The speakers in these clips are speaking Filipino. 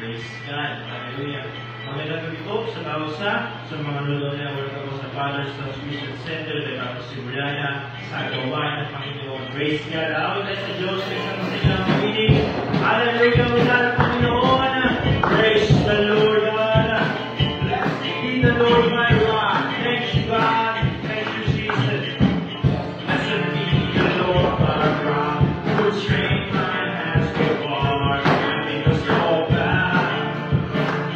Praise God. Hallelujah. Magandang gabi po sa bawat sa mga nanonood na welcome po sa Father's House Mission Center na kapasimula na sa gawain ng Panginoon. Praise God. Awit tayo sa Diyos sa isang masilang mahinig. Hallelujah. Wala ng Panginoon. Praise the Lord. Blessed be the Lord my God. Thank you, God. Thank you, Jesus. Blessed be the Lord my God. Who trained my hands to war. And make us all bow.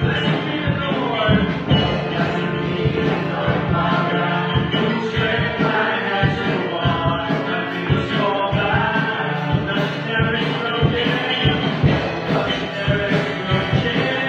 Blessed be the Lord. Blessed be the Lord my God. Who trained my hands to war. And make us all bow. Blessed there is no day. Blessed there is no change.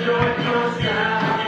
Joyful sound.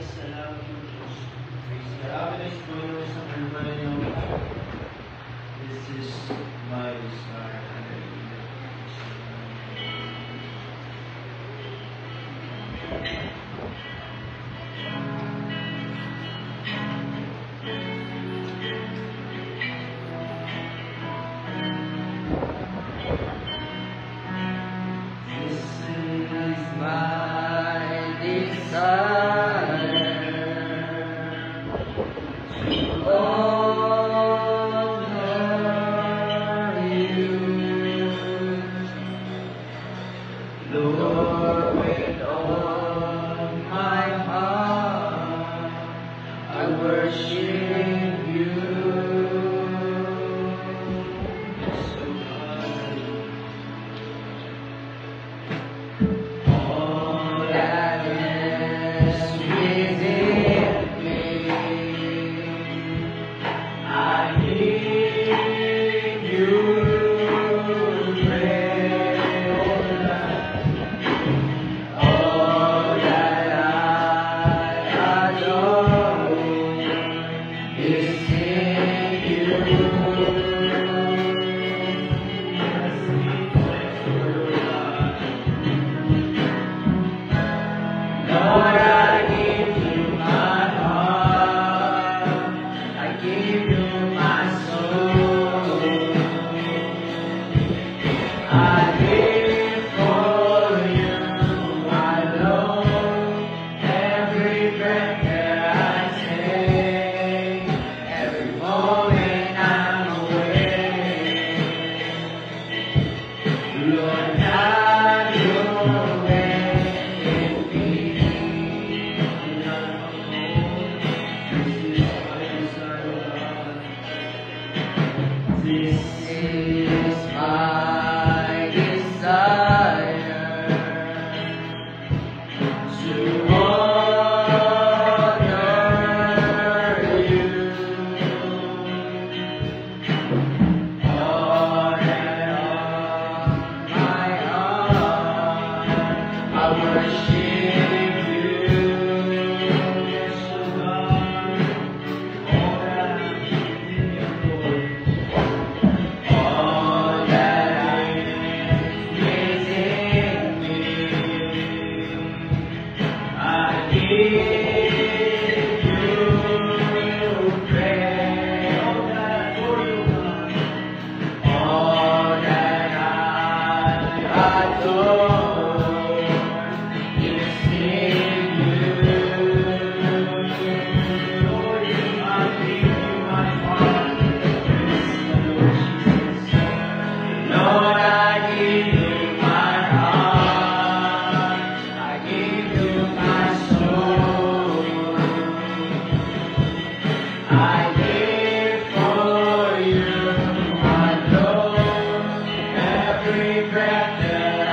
Salamat po, Diyos. Salamat is Panginoon sa kalban niyo. This is my desire. Hallelujah. This is my desire to honor you, Lord, with all my heart. I worship you. All that is within me, I give you praise. All that I adore is in you. Lord, I give you my heart, I give you my soul, I live for you, my Lord, every breath that I take, every moment I'm awake. Lord, have your way in me. This is my desire to honor you. All that on my heart, I worship you. Yes, Lord, all that all that is within me, I give you praise. All that I adore is in you. Lord, I give you my heart. Lord, I give you my heart, I give you my soul, I live for you, my Lord, every breath that I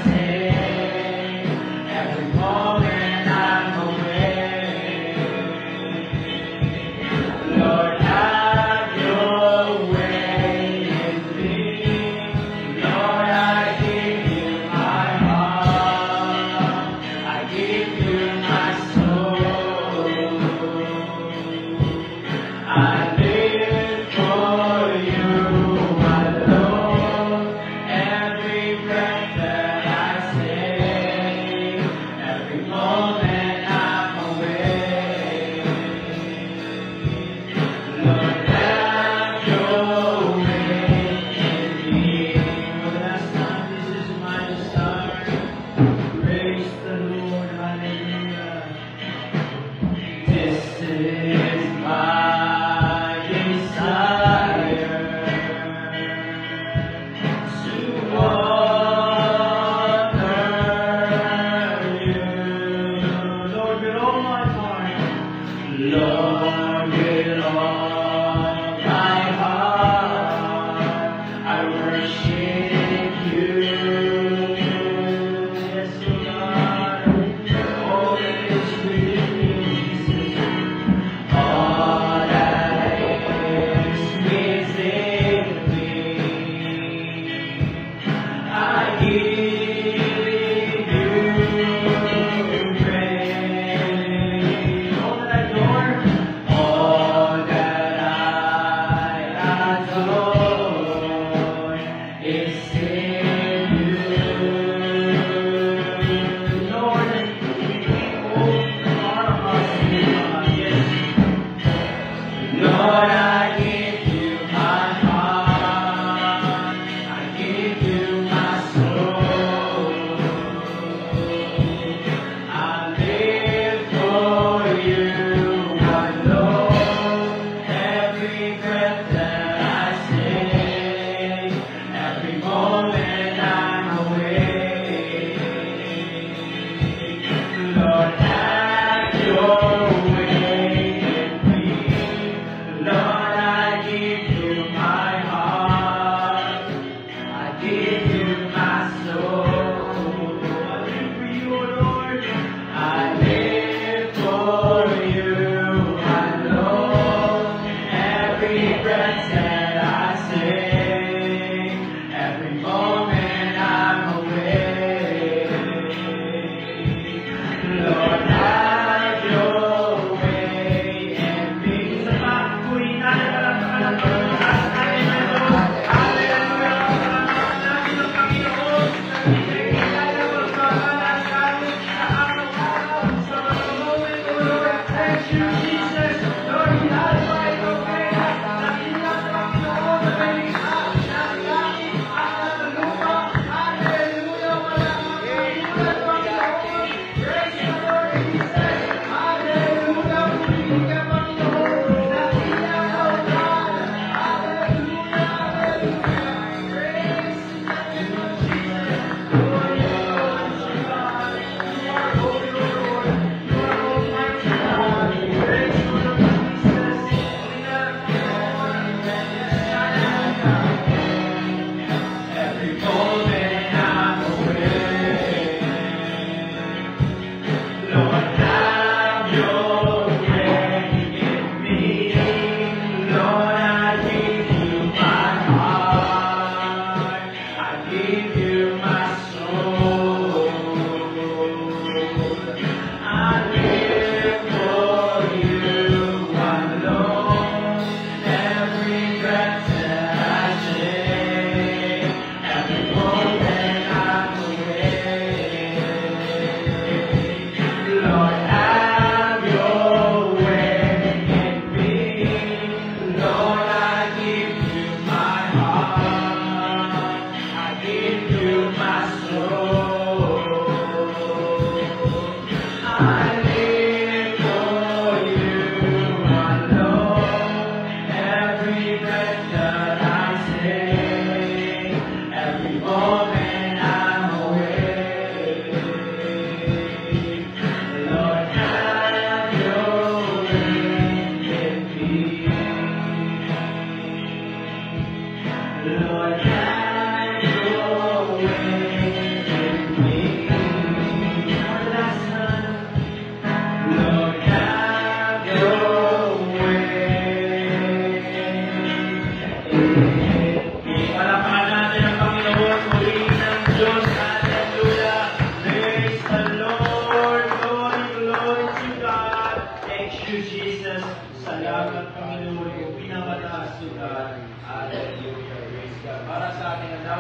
take, every moment I'm awake. Lord, have your way in me. Lord, I give you my heart, I give you my soul, I live for you, my Lord, every breath that I take, every moment I'm awake. Lord, have your way in me. For last time, this is my desire. Praise the Lord, hallelujah. This is my desire to honor you. Lord, with all my heart. Lord, with all my heart, I worship you. Yes, Lord, all that is within me, Jesus. All that is within me, I give you praise.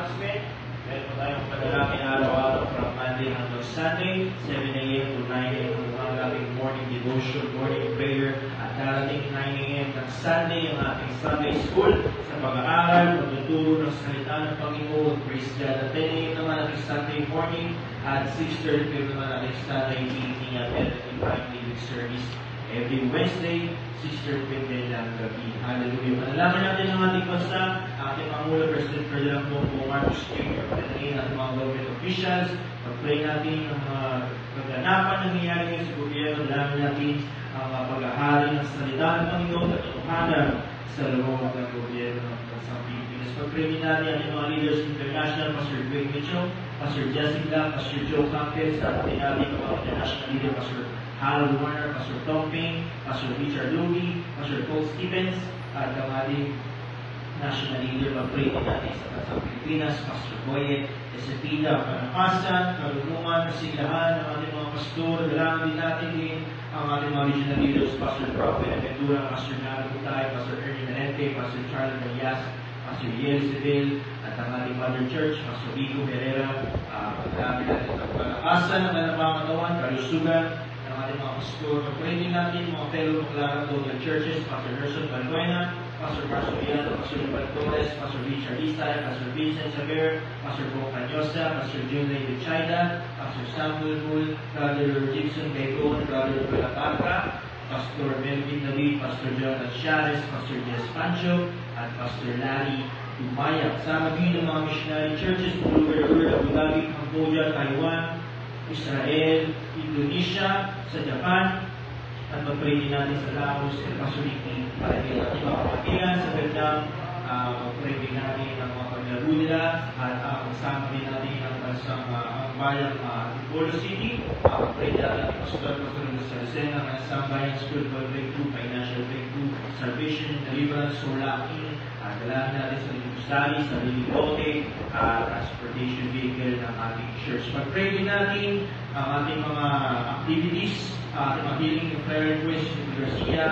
announcement. Meron po tayong padalangin araw-araw from Monday hanggang Sunday, 7 a.m. to 9 a.m. Ang ating morning devotion, morning prayer, at darating 9 a.m. ng Sunday, ang ating Sunday school sa pag-aaral, pagtuturo ng salita ng Panginoon, praise God. At 10 a.m. naman ating Sunday morning, at 6:30 p.m. naman ating Sunday evening at Divine Living Service. Every Wednesday, 6:30 p.m. ng gabi. Hallelujah. Manalaman natin ang ating bansa, ating Pangulo, President Ferdinand Marcos Jr., pagdatingin natin mga government officials, pag-pray natin ang mga pagdanapan na nangyayari ngayon sa gobyerno, manalaman natin ang paghahari ng salita ng Panginoon at katotohanan sa loob ng gobyerno ng bansang Pilipinas. Pag-pray din natin ang mga leaders international, Pastor Greg Mitchell, Pastor Jessica, Pastor Joe Campbell, sa ating natin ang mga international leader, Pastor Harold Warner, Pastor Tom Payne, Pastor Richard Luby, Pastor Paul Stevens, at ang ating national leader, mag-pray din natin sa bansang Pilipinas, Pastor Boyet, Esepida, Panakasan, Karunungan, Kasilahan, ang ating mga pastor, dalangin din natin din ang ating mga regional leaders, Pastor Prophet Ventura, Pastor Naro Butay, Pastor Ernie Menente, Pastor Charlie Marias, Pastor Yel Seville, at ang ating Mother Church, Pastor Vico Herrera, pagdalangin natin ang Panakasan, ang ating mga katawan, Kalusugan, ang ating mga pastor, pag-pray din natin mga fellow Maclaran Local Churches, Pastor Gerson Balbuena, Pastor Marcio Villano, Pastor Ibal Torres, Pastor Richard Isay, Pastor Vincent Xavier, Pastor Bo Canyosa, Pastor Junley Vichayda, Pastor Samuel Bull, Brother Gibson Begon, Brother Belapaca, Pastor Melvin David, Pastor Jonathan Chares, Pastor Jess Pancho, at Pastor Larry Dumaya. Kasama din ng mga missionary churches, Bulugar, Abu Dhabi, Cambodia, Taiwan, Israel, Indonesia, sa Japan, at mag-pray din natin sa Laos, sa Pasuliki, para din natin mga kapatilan sa Vietnam, mag-pray din natin ang mga paglaro nila, at kasama din natin ang bansang bayang Antipolo City, mag-pray din natin ang Pastor sa Lucena, ang Sambayan Spiritual Breakthrough, Financial Breakthrough, Salvation, Deliverance, Solaki, dalangin natin sa Limusari, sa Liligote, transportation vehicle ng ating church. Mag-pray din natin ang ating mga activities, ating mga healing and prayer requests, Garcia,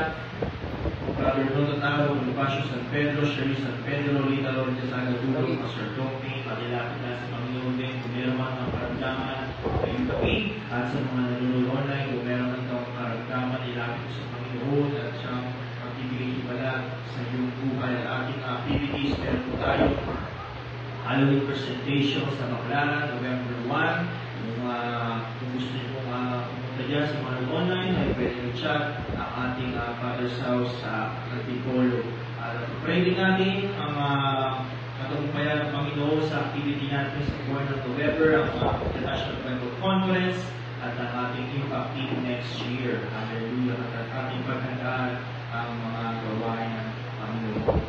Brother Noto Taro, Bonifacio San Pedro, Sherry San Pedro, Lita Lourdes Agaduro, Pastor Tommy, pagilapit na sa Panginoon din, kung meron man ng karamdaman, ngayong gabi, at sa mga nanonood online, kung meron man ng karamdaman, ilapit sa Panginoon, at siyang magbibigay pala sa iyong buhay at ating activities. Meron po tayo Halloween presentation sa Baclaran, November 1. Kung gusto niyo pumunta dyan sa mga online, ay pwede nyo chat ang ating Father's House sa Antipolo. Pray din natin ang katagumpayan ng Panginoon sa activity natin sa buwan ng November, ang International Bible Conference, at ang ating impact team next year. Hallelujah! At ating paghandaan ang mga gawain ng Panginoon.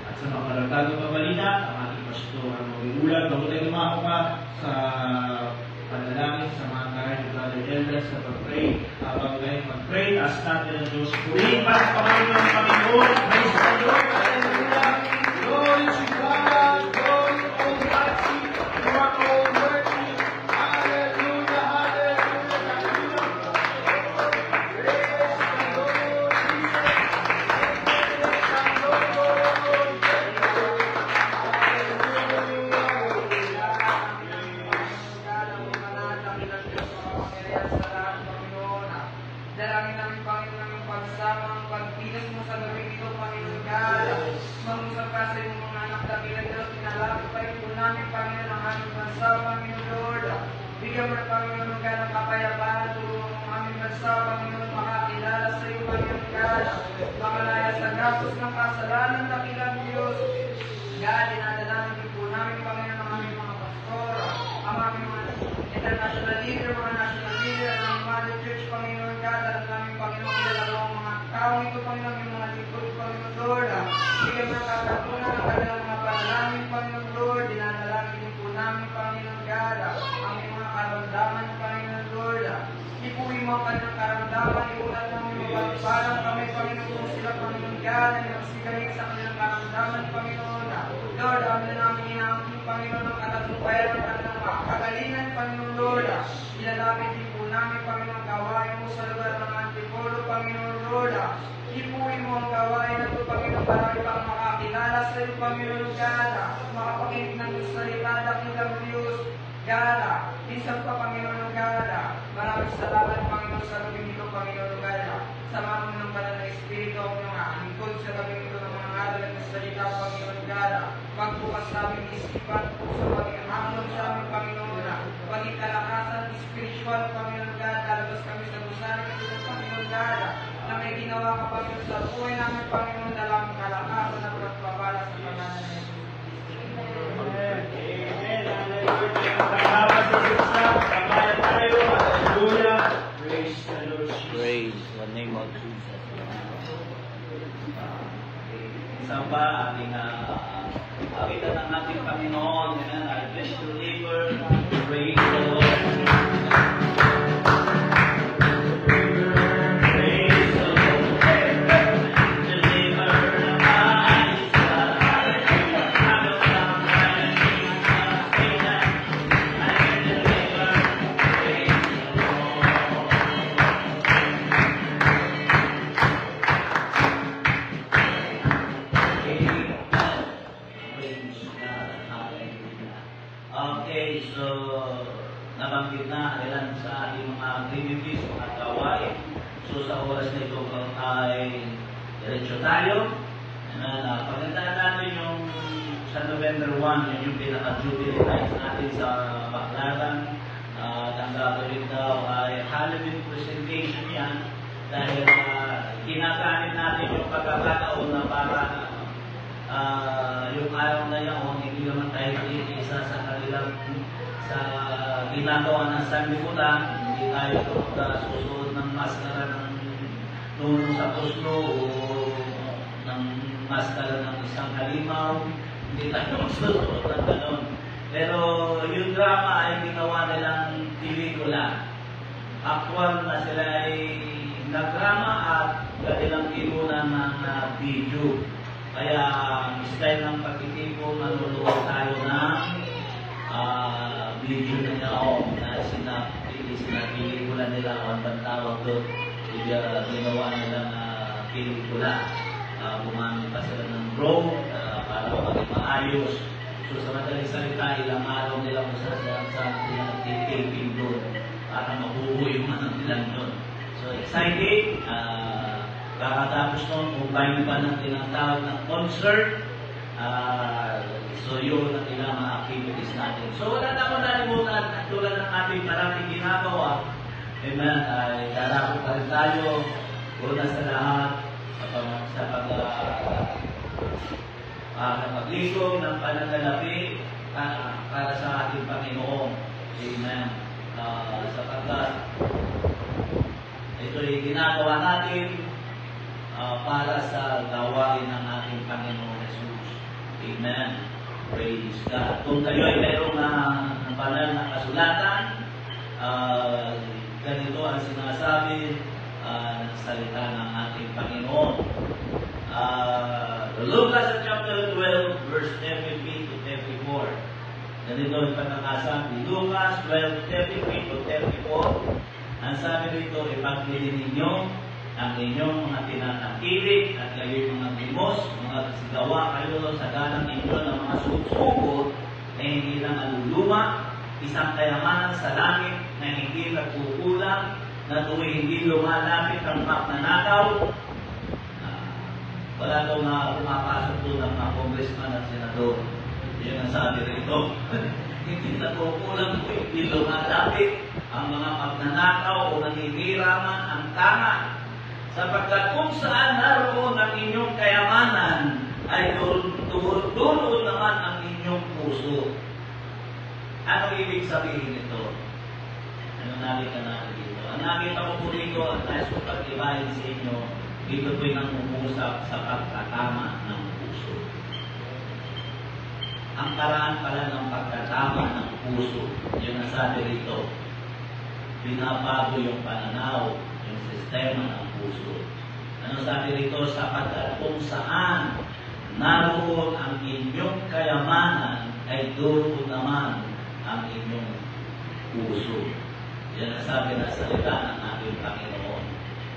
At sa mga karagdagang pabalita, ang ating pastor ang mag-uulat. Bago tayo lumako pa sa panalangin sa mga kain ng Brother Elders sa pag-pray. Bago tayo mag-pray, taas natin ang Diyos. Purihin para sa Panginoon ng Panginoon. Praise the Lord. Hallelujah. Glory to God. Glory Almighty. You are all worthy. Hallelujah. Hallelujah. Hallelujah. Praise the Lord Jesus. Praise the Lord. Dalangin namin, Panginoon, ng pagsama, ang pagpilas mo sa gawin ito, Panginoon God. Mangusap ka sa iyong mga anak na bilang Diyos, pinalapit pa rin po namin, Panginoon, ang aming bansa, Panginoon Lord. Bigyan mo na, Panginoon God, ng kapayapaan, tulungan ang aming bansa, Panginoon, makakilala sa iyo, Panginoon God. Makalaya sa gastos ng kasalanan, dakilang Diyos. God, dinadalangin din po namin, Panginoon, ang aming mga pastor, ang aming mga international leader, mga national leader, ang aming Mother Church, Panginoon God, at namin, Panginoon, kilala ang mga tao nito, Panginoon, yung mga likod, Panginoon Lord. Bigyan mo ng katapunan ang kanilang mga panalangin, Panginoon Lord. Dinadalangin din po namin, Panginoon God, ang aming mga karamdaman, Panginoon Lord. Ipuwi mo ang kanilang karamdaman, iulat namin mapagpalang kami, Panginoon, kung sila, Panginoon God, ay nagsigaling sa kanilang karamdaman, Panginoon. Lord, amin na namin inaangkin, Panginoon, ang katagumpayan ng kanilang kagalingan, Panginoon Lord. Ilalapit din po namin, Panginoon, gawain mo sa lugar ng Antipolo, Panginoon Lord. Ipuin mo ang gawain na ito, Panginoon, para ipang makakilala sa iyo, Panginoon God. Makapakinig ng Diyos sa iyo, God. Minsan pa, Panginoon God, maraming salamat, Panginoon, sa gabing ito, Panginoon God. Samahan mo ng banal na Espiritu ang iyong lingkod sa gabing ito ng mga aral at salita, Panginoon God. Pagbukas sa aming isipan, puso, maging hamon sa aming Panginoon. Maging kalakasan, spiritual, Panginoon God. Lalabas kami sa busanan ito ng Panginoon God. Na may ginawa ka, Panginoon, sa buhay namin, Panginoon, na lang kalakasan at pagpapala sa pangalan ng Jesus. Praise the name of Jesus. Isa pa ating awitan ng ating Panginoon. I bless your labor. Praise the Lord. Okay, so nabanggit na ilan sa ating mga activities, mga gawain. So sa oras na ito ay diretso tayo. Pagandaan natin yung sa November 1, yun yung pinaka-jubilee nights natin sa Baclaran. Ang gagawin daw ay Halloween presentation yan dahil kinakamit natin yung pagkakataon na para yung araw na yun, hindi naman tayo isa sa kanilang sa ginagawa ng sanlibutan, hindi tayo susunod ng maskara ng nuno sa puslo o ng maskara ng isang halimaw, hindi tayo susunod ng ganon. Pero yung drama ay ginawa nilang pelikula. Actual na sila ay nagdrama at kanilang kinunan ng video. Kaya style ng pagtitipon, manunood tayo ng video na na sinapelikula nila o ang tawag doon. Ginawa nilang pelikula. Gumamit pa sila ng drone para maging maayos. So sa madaling salita, ilang araw nila kung saan sila nagtitaping doon para mabuho yung manang nilang doon. So exciting. Kakatapos nun, kung bayo pa ng tinatawag ng concert, so yun ang ilang mga activities natin. So wala na akong nalimutan, at tulad ng ating maraming ginagawa, amen, ay darako pa rin tayo, una sa lahat, sa paglikom ng pananalapi para sa ating Panginoon. Amen. Sapagkat ito'y ginagawa natin para sa gawain ng ating Panginoon Jesus. Amen. Praise God. Kung kayo ay mayroong banal na kasulatan, ganito ang sinasabi ng salita ng ating Panginoon. Lucas chapter 12, verse 33 to 34. Ganito ang pagkakasabi. Lucas 12:33 to 34. Ang sabi rito, ipaglilin ninyo ang inyong mga tinatangkilik at kayo'y mga limos, mga sigawa kayo sa galang inyo ng mga sugsugod na hindi lang aluluma, isang kayamanan sa langit na hindi nagkukulang, na tuwing hindi lumalapit ang magnanakaw. Wala daw na pumapasok doon ang mga congressman at senador. Yun ang sabi rito. Hindi nagkukulang tuwing hindi lumalapit ang mga magnanakaw o nanghihiraman ang tama. Sapagkat kung saan naroon ang inyong kayamanan, ay doon naman ang inyong puso. Ano ibig sabihin nito? Ano nakita natin dito? Ang nakita ko po dito, at nais ko pag-ibahin sa inyo, dito po'y nangungusap sa pagkatama ng puso. Ang karaan pala ng pagkatama ng puso, yun ang sabi rito, binabago yung pananaw, yung sistema ng puso. Ano sabi rito? Sapagkat kung saan naroon ang inyong kayamanan, ay doon naman ang inyong puso. Yan ang sabi na salita ng ating Panginoon.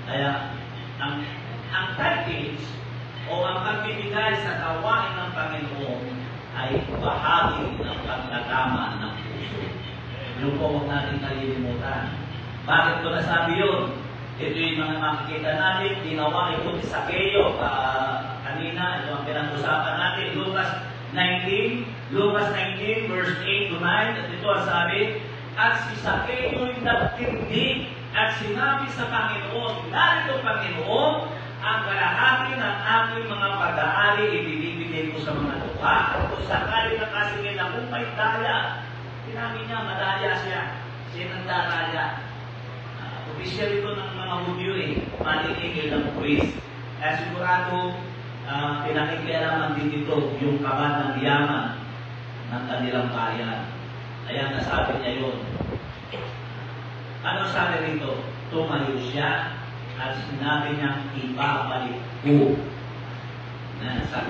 Kaya, ang tactics o ang pagbibigay sa gawain ng Panginoon ay bahagi ng pagkatama ng puso. Yung po huwag natin kalilimutan. Bakit ko nasabi yun? Ito yung mga makikita natin, ginawa ito ni Zaccheo. Kanina, ito ang pinag-usapan natin. Lucas 19 verse 8 to 9. At ito ang sabi, at si Zaccheo yung nagtindig at sinabi sa Panginoon, narito Panginoon, ang kalahati ng aking mga pag-aari ibibigay ko sa mga lupa. At kung sakali na kasingin akong may daya, sinabi niya, madaya siya. Siya ng daraya. Official ito ng mga Hudyo maniningil ng priest. Kaya sigurado, pinakikialaman din ito yung kaban ng yaman ng kanilang bayan. Kaya nasabi niya yun. Ano sabi rito? Tumayo siya at sinabi niyang ibabalik ko na sa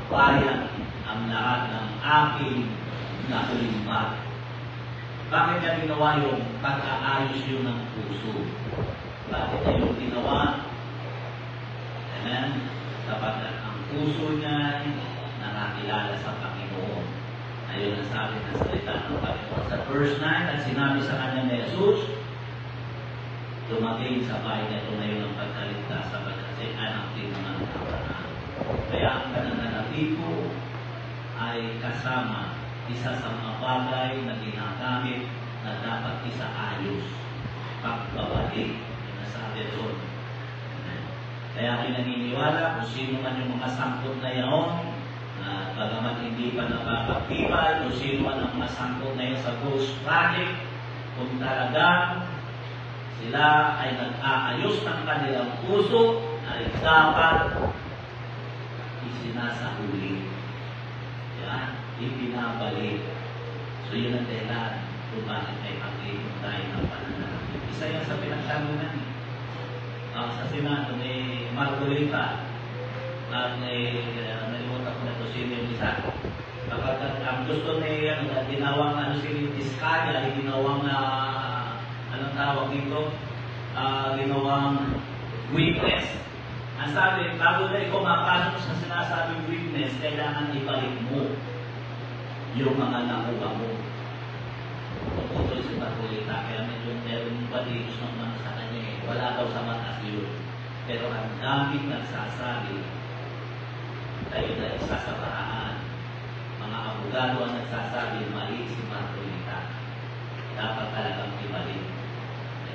bayan ang lahat ng aking nakulimbat. Bakit niya ginawa yung pag-aayos yun ng puso? Bakit niya yung ginawa? Amen? Dapat ang puso niya nakakilala sa Panginoon. Ayun ang sabi ng salita ng Panginoon. Sa verse 9, at sinabi sa kanya ni Jesus, dumating sa bahay na ito ngayon ang pagkaligtas sa pagkasihan ng tinungan ng Abraham. Kaya ang kanananabi ko ay kasama isa sa mga bagay na ginagamit na dapat isaayos. Pagbabalik. Yung nasabi doon. Kaya pinaniniwala kung sino man yung mga sangkot na yaon, bagamat hindi pa napapagtibay, kung sino man ang mga sangkot na yun sa Ghost Project, kung talagang sila ay nag-aayos ng kanilang puso, ay dapat isinasahuli. Yan, ipinabalik. So yun ang dahilan kung bakit may pag-ibig tayo ng pananalapi. Isa yan sa pinagsalunan. Sa Senado ni Marcolita at nalimutan ko na ito sino yung isa. Kapag ang gusto niya, ginawang si Tiscaya, ginawang anong tawag dito? Ginawang witness. Ang sabi, bago na ikaw mapasok sa sinasabing witness, kailangan ibalik mo yung mga nakuha mo. Puputol si Marcolita, kaya medyo meron batidos ng mga sa kanya eh. Wala daw sa matas yun. Pero ang daming nagsasabi, tayo na isa sa paraan. Mga abogado ang nagsasabi, mali si Marcolita. Dapat talagang ibalik.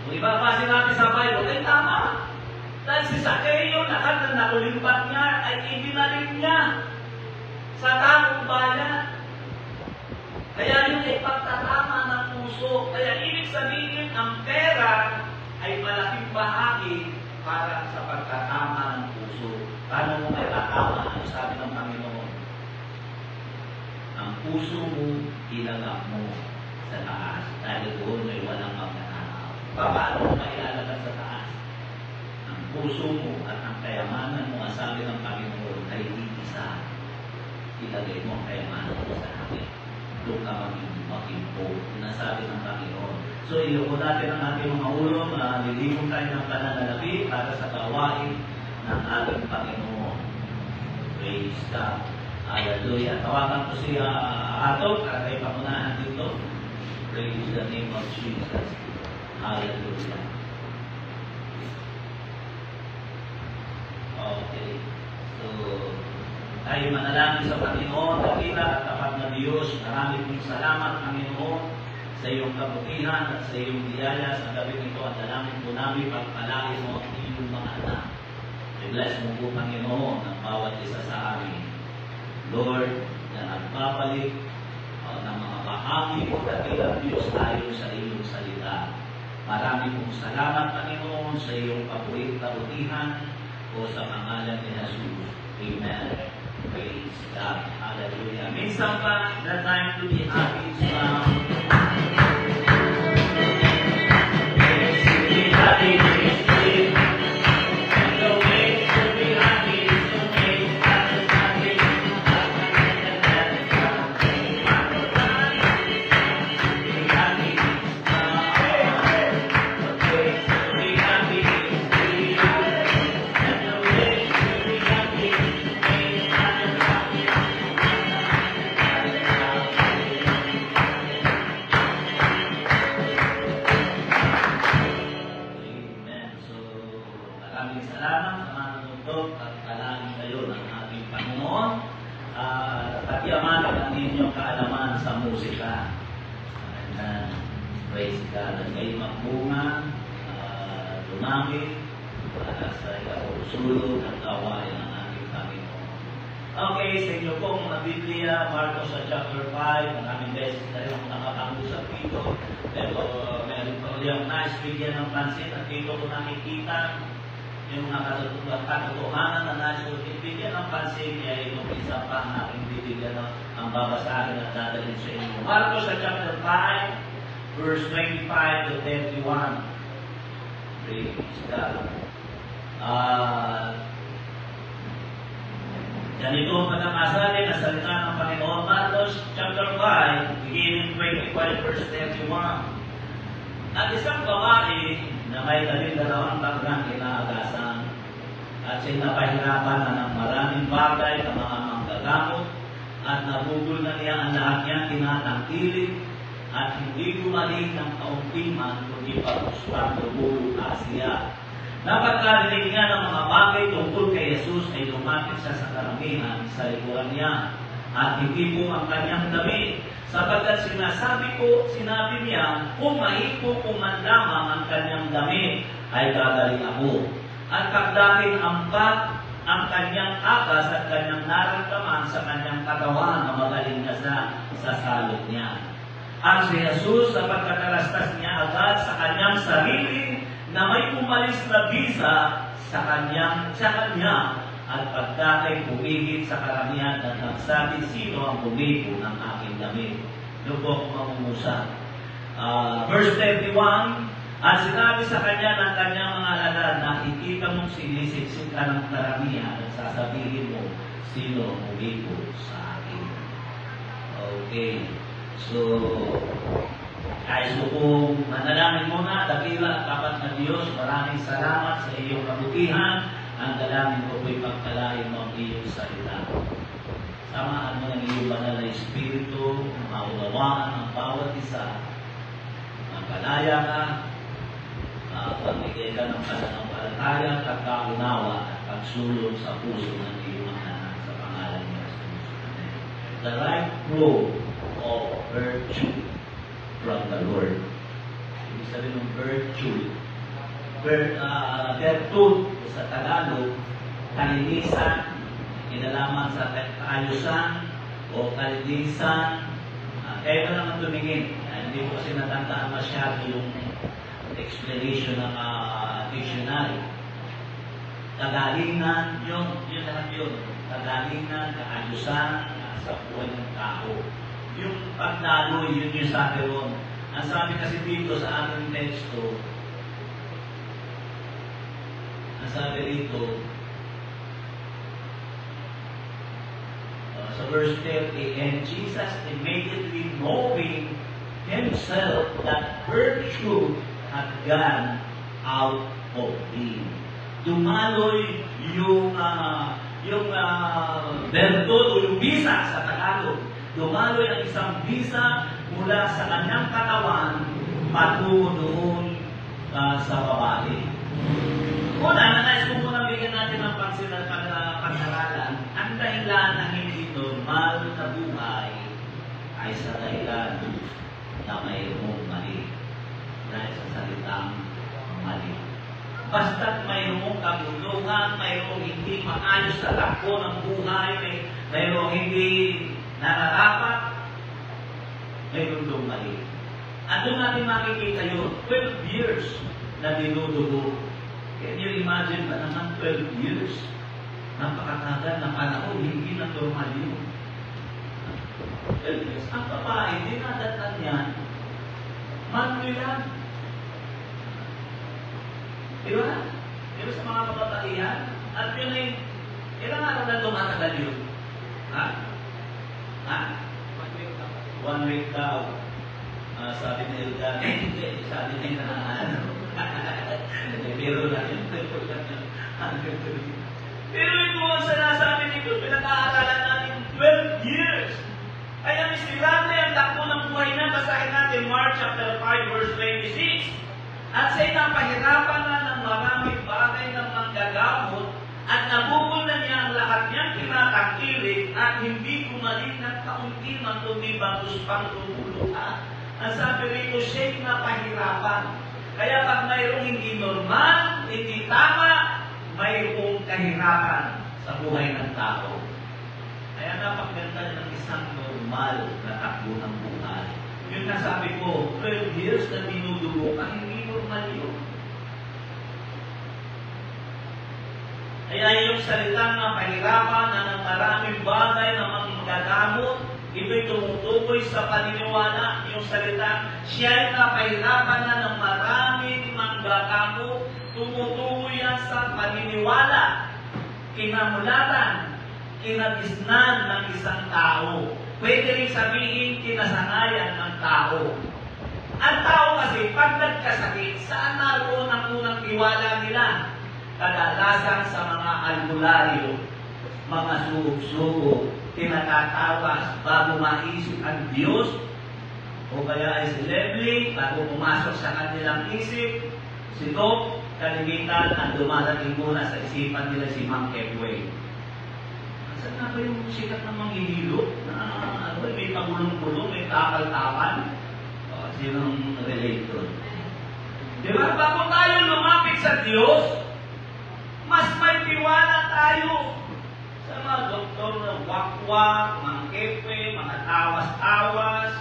Kung ibabasin natin sa Bible, ay tama. Dahil si Zaccheo, lahat ng nakulimbat niya ay ibinalik niya sa taong bayan. Kaya yung ipagtatama ng puso. Kaya ibig sabihin, ang pera ay malaking bahagi para sa pagtatama ng puso. Paano mo may tatama? Ano sabi ng Panginoon? Ang puso mo, ilagak mo sa taas. Dahil doon ay walang magkatanaw. Paano mo mailalagak sa taas? Ang puso mo at ang kayamanan mo, ang sabi ng Panginoon, ay iisa. Ilagay mo ang kayamanan mo sa akin. Doon ka maging-po. Nasabi ng Panginoon. So, iloko natin ang ating mga ulo, lilipon tayo ng pananalapi para sa gawain ng ating Panginoon. Praise God. Hallelujah. Tawagan ko si Ato para kayo pamunahan dito. Praise the name of Jesus. Hallelujah. Okay. So, tayo manalangin sa Panginoon, dakila at tapat na Diyos. Maraming pong salamat, Panginoon, sa iyong kabutihan at sa iyong biyaya sa gabi nito. At dalangin po namin pagpalain mo ang iyong mga anak. I-bless mo po, Panginoon, ang bawat isa sa amin. Lord, na nagbabalik ng mga bahagi mo, dakilang Diyos ayon sa iyong salita. Maraming pong salamat, Panginoon, sa iyong kabutihan o sa pangalan ni Jesus. Amen. Praise God. Hallelujah. Minsan pa, the time to be happy is now. Yes, to be happy is free. And the way to be happy is to make others happy. Maraming salamat sa mga nanonood at kalangin kayo ng ating Panginoon. Patiamanan ang inyong kaalaman sa musika. Praise God. At kayo magbunga, dumami, sa ikapusulog at kawayan ng ating Panginoon. Okay, sa inyo pong Biblia, Marcos sa chapter 5, maraming beses na rin nakapag-usap dito. Pero meron po yung nice bigyan ng pansin at dito ko nakikita yung mga katotohanan na nais ko bibigyan ng pansin, kaya itong isa pa ang aking bibigyan ang babasahin at dadalhin sa inyo. Marcos sa chapter 5, verse 25 to 31. Praise God. Ganito ang pagkamasabi na salita ng Panginoon. Marcos chapter 5, beginning 25 verse 31. At isang babae na may 12 tagang inaagasan at siya'y napahirapan na ng maraming bagay na mga manggagamot at nabudol na niya ang lahat niyang tinatangkilik at hindi gumaling ng kaunti man kundi pag-uspan dubulo Asya. Napagkarinig niya ng mga bagay tungkol kay Jesus ay lumapit siya sa karamihan sa likuran niya at hindi po ang kanyang damit. Sapagkat sinabi niya, kung mahipo ko man lamang ang kanyang damit, ay gagaling ako. At pagdating ampat ang kanyang agas at kanyang naramdaman sa kanyang katawan na magaling na sa salot niya. At si Jesus, sa pagkakalastas niya agad sa kanyang sarili, na may umalis na bisa sa kanya, at pagdating pumigit sa karamihan at nagsabi, sino ang bumibo ng aking damit? Doon po ako mamumusa. Verse 31, at sinabi sa kanya ng kanyang mga alagad, nakikita mong sinisiksik ka ng karamihan at sasabihin mo, sino ang bumibo sa akin? Okay. So, ayos ko pong manalangin muna, dakila at tapat na Diyos, maraming salamat sa iyong kabutihan. Ang dalangin ko po'y pagkalain mo ang iyong salita. Samaan mo ng iyong banal na Espiritu, maunawaan ang bawat isa. Magkalaya ka, pagbigay ka ng pananampalataya, pagkaunawa at pagsulong sa puso ng iyong mga anak sa pangalan ni Jesus. The right road of virtue from the Lord. Ibig sabihin ng virtue. Virtud sa Tagalog, kalinisan, kinalaman sa kaayusan o kalinisan. Kaya na naman tumingin. Hindi ko kasi natandaan masyado yung explanation ng dictionary. Kagalingan, yun lahat yun. Kagalingan, kaayusan sa buhay ng tao. Yung pagdaloy, yun yung sabi ron. Ang sabi kasi dito sa ating teksto, ang sabi dito, sa verse 30, and Jesus immediately knowing himself that virtue had gone out of him. Dumaloy yung bertod o yung bisa sa Tagalog. Dumaloy ang isang bisa mula sa kanyang katawan patungo doon sa babae. Una, nais ko muna bigyan natin ng pansin at pag-aralan. Ang dahilan na hindi normal na buhay ay sa dahilan na mayroong mali. Dahil sa salitang mali. Basta't mayroong kabulungan, mayroong hindi maayos sa takbo ng buhay, mayroong hindi nararapat, mayroong doon mali. At doon natin makikita yun, 12 years na dinudugo. Can you imagine ba naman 12 years? Napakatagal na panahon, hindi na normal yun. 12 years. Ang babae, dinadatan yan. Monthly lang. Diba? Diba sa mga kabataan? At yun ay, ilang araw na tumatagal yun? Ha? 1 week daw. Sabi ni Elga, hindi, sabi niya na pero lang yun. Pero ito ang sinasabi dito, pinag-aaralan natin 12 years. Kaya miserable ang takbo ng buhay na. Basahin natin Mark chapter 5 verse 26. At siya'y napahirapan na ng maraming bagay ng kanyang tinatangkilik at hindi gumaling ng kaunti man kundi bagus pang tumuluhan. Ang sabi rito, siya'y napahirapan. Kaya pag mayroong hindi normal, hindi tama, mayroong kahirapan sa buhay ng tao. Kaya napakaganda ng isang normal na takbo ng buhay. Yun na sabi ko, 12 years na dinudugo ka, hindi normal yun. Kaya yung salitang napahirapan na ng maraming bagay na magagamot, ito'y tumutukoy sa paniniwala. Yung salitang siya'y napahirapan na ng maraming manggagamot, tumutukoy yan sa paniniwala, kinamulatan, kinagisnan ng isang tao. Pwede rin sabihin kinasanayan ng tao. Ang tao kasi, pag nagkasakit, saan naroon ang unang tiwala nila? Kadalasan sa mga albularyo, mga sugo-sugo, tinatatawas bago maisip ang Diyos, o kaya ay si Leslie, bago pumasok sa kanilang isip, si Doc, kalimitan ang dumadating muna sa isipan nila si Mang Kepway. Saan na ba yung sikat ng manghihilo? Na may pagulong-gulong, may tapal-tapal? Sinong relator? Di ba? Bago tayo lumapit sa Diyos, mas may tiwala tayo sa mga doktor na wakwak, mga kepe, mga tawas-tawas.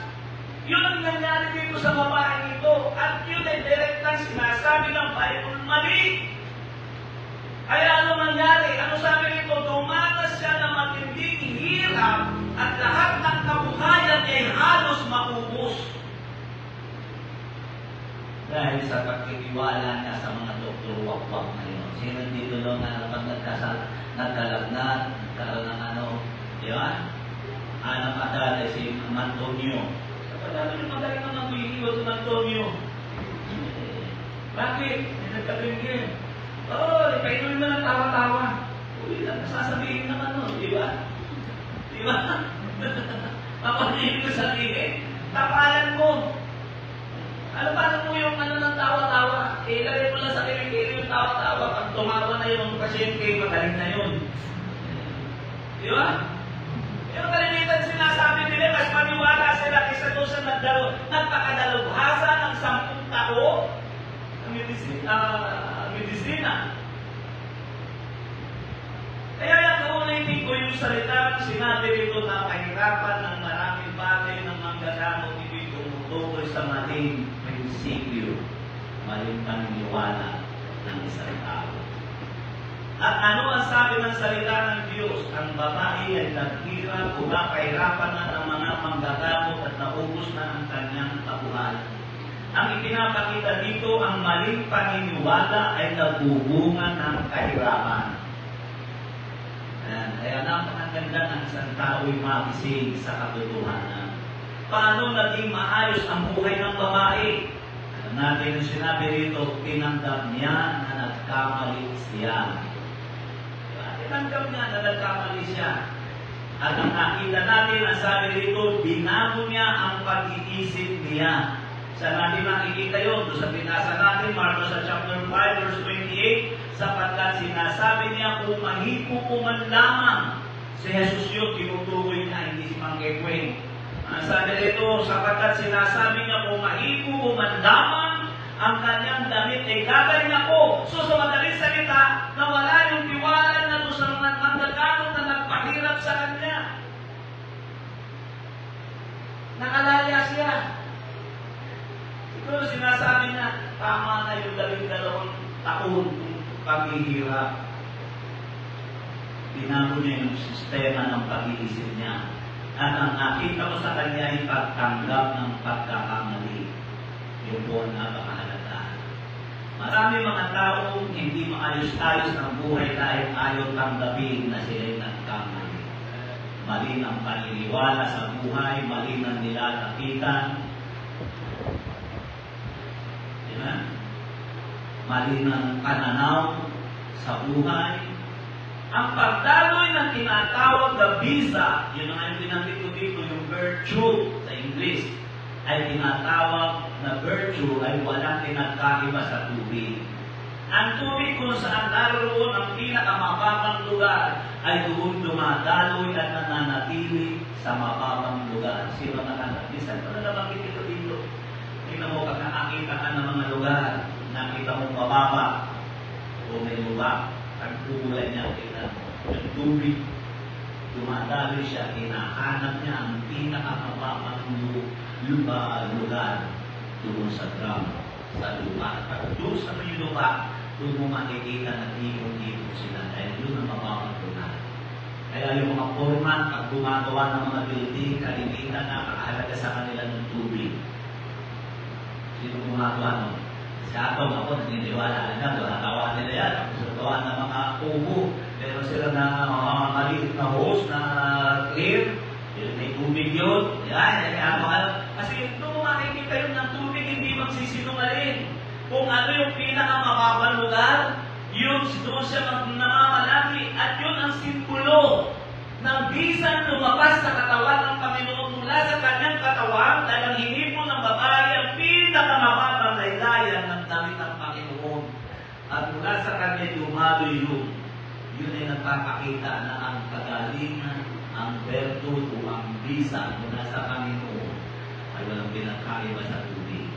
Yun ang nangyari dito sa babae ito. At yun ay direktang sinasabi ng Bible, mali. Kaya ano nangyari? Ano sabi nito? Dumanas siya ng matinding hirap at lahat ng kabuhayan ay halos maubos. Dahil sa pagkitiwala niya sa mga doktor wakwak na yun. Sino dito lang na pag nagkalagnat, nagkaroon ng di ba? Anak adala si Antonio. Kapag magaling na nagbihiwa si Antonio. Bakit? Nagkabingin. Painuin mo ng tawa-tawa. Uy, sasabihin naman di ba? Di ba? Papanihin ko sabihin. Tapalan mo. Paano mo yung ng tawa-tawa? Ilagay mo lang sa kilikili yung tawa-tawa. Pag tumawa na yung pasyente, magaling na yun. Di ba? Yung kalimitan sinasabi nila, mas maniwala sila kaysa doon sa nagpakadalubhasa ng 10 tao ng medisina. Kaya yung ulitin ko yung salita, sinabi rito na kahirapan ng maraming bagay ng manggagamot, ibig tumutukoy sa maling prinsipyo, maling paniniwala ng isang tao. At ano ang sabi ng salita ng Diyos? Ang babae ay naghirap o kahirapan na ng mga manggagamot at naubos na ang kanyang kabuhayan. Ang ipinapakita dito, ang maling paniniwala ay nagbubunga ng kahirapan. Kaya napakaganda ng isang tao'y magising sa katotohanan. Paano naging maayos ang buhay ng babae? Alam natin yung sinabi rito, tinanggap niya na nagkamali siya. Tinanggap niya na nagkamali siya. At ang nakita natin, ang sabi rito, binago niya ang pag-iisip niya. Saan natin makikita yun? Doon sa binasa natin, Marcos sa chapter 5, verse 28, sapagkat sinasabi niya, kung mahipo ko man lamang, si Jesus yun, tinutuloy niya, hindi si Mang Kepway. Ang sabi rito, sapagkat sinasabi niya, kung mahipo ko man lamang, ang kanyang damit ay gagaling ako. So sa madaling salita, nawala yung tiwala na doon sa mga manggagamot na nagpahirap sa kanya. Nakalaya siya. Siguro sinasabi niya, tama na yung 12 taon paghihirap. Binago niya yung sistema ng pag-iisip niya. At ang nakita ko sa kanya ay pagtanggap ng pagkakamali. Yung po ang napakahalaga. Marami mga tao hindi maayos-ayos ang buhay dahil ayaw tanggapin na sila'y nagkamali. Mali ang paniniwala sa buhay, mali ang nilalapitan. Diba? Mali ng pananaw sa buhay. Ang pagdaloy ng tinatawag na visa, yun ang pinanggit ko dito, yung virtue sa English, ay tinatawag na virtue ay walang pinagkaiba sa tubig. Ang tubig kung saan naroon ang pinakamababang lugar ay doon dumadaloy at nananatili sa mababang lugar. Sino nakanat? Minsan ko na nabanggit ito dito. Tingnan mo, pag nakakita ka ng mga lugar, nakita mo mababa o may lugar, ang kukulay niya, tingnan mo, yung tubig, dumadaloy siya, hinahanap niya ang pinakamababang lugar doon sa ground, sa lupa. At doon sa may lupa, doon mo makikita na ikot-ikot sila dahil doon ang mababang lugar. Kaya yung mga foreman, pag gumagawa ng mga building, kalimitan na nakahalaga sa kanila ng tubig. Sino gumagawa nun? Si Atong ako, naniniwala na gawa nila yan. Gawa ng mga kubo. Meron sila na maliit na hose na clear. May tubig yun. Yan, kasi ito makikita yun ng tubig, hindi magsisinungaling. Kung ano yung pinakamababang lugar, yun doon siya namamalagi. At yun ang simbolo ng bisan lumabas sa katawan ng Panginoon mula sa kanyang katawan dahil ang hinipon ng babae ang pinakamababang laylayan ng damit ng Panginoon. At mula sa kanya dumaloy yun. Yun ay nagpapakita na ang kagalingan, ang bertud o ang bisa mula sa Panginoon ay walang pinagkaiba sa tubig.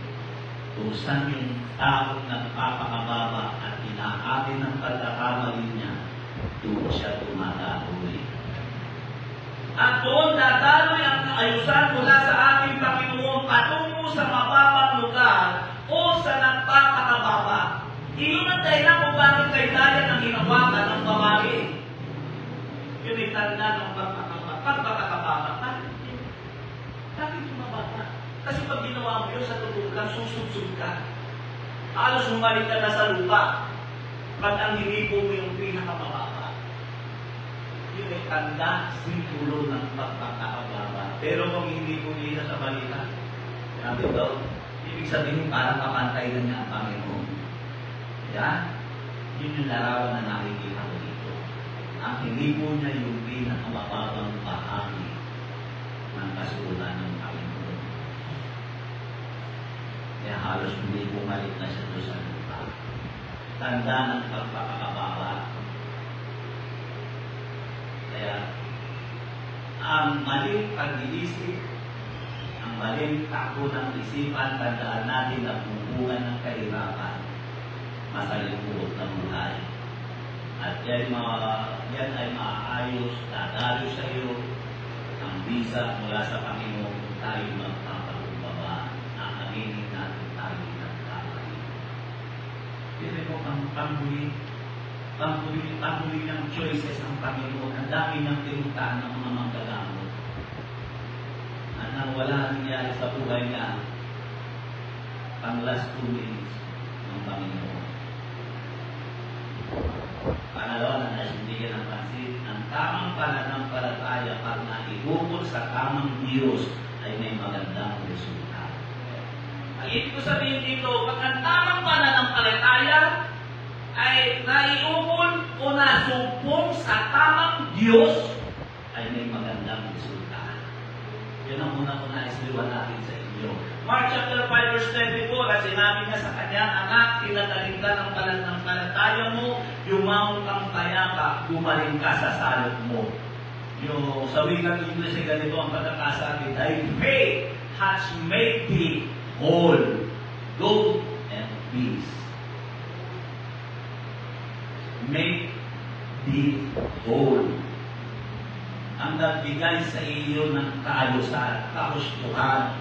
Kung saan yung taong nagpapakababa at inaamin ng pagkakamali niya, doon siya tumataloy. At doon dadaloy ang kaayusan mula sa ating Panginoon patungo sa mababang lugar o sa nagpapakababa. Iyon ang dahilan kung bakit kailangan ang hinawakan ng babae. Yun ay tanda ng pagpapakababa. Bakit tumababa? Kasi pag ginawa mo yun sa totoo lang, susubsub ka. Halos humalik ka na sa lupa. Pag ang hinipo mo yung pinakamababa. Yun ay tanda, simbolo ng pagpapakababa. Pero kung hindi ko nila sa balita, sabi daw, ibig sabihin parang kapantay na niya ang Panginoon. Yan, yun yung larawan na nakikita ko dito. Ang hinipo niya yung pinakamababang bahagi ng kasulan ng Panginoon. Kaya halos hindi bumalik na siya doon sa lupa. Tanda ng pagpapakababa. Kaya, ang maling pag-iisip, ang maling takbo ng isipan, tandaan natin na bunga ng kahirapan, masalimuot ng buhay. At yan ay maayos, dadalo sa iyo, ang bisa mula sa Panginoon kung tayo magpapakumbaba, aminin natin tayo nagkamali. Pero mo ang pambuli ng choices ang Panginoon. Ang dami niyang tinutaan ng mga manggagamot. At nang wala nangyari sa buhay niya, pang last 2 minutes ng Panginoon. Pangalawa na nasindigan ng pansin, ang tamang pananampalataya pag naihukol sa tamang Diyos ay may magandang resulta. Ang ibig ko sabihin dito, pag ang tamang pananampalataya ay naiukol o nasumpong sa tamang Diyos, ay may magandang resulta. Yun ang una ko na-isliwan natin sa inyo. Mark chapter 5 verse 24, at sinabi niya sa kanyang anak, tinataling ka ng pananampalataya mo, yumaon kang payapa, gumaling ka sa salot mo. Yung sa wikang English ay ganito ang pagkakasabi, thy faith has made thee whole. Go and peace. Make thee whole. Ang nagbigay sa iyo ng kaayusan, kahustuhan,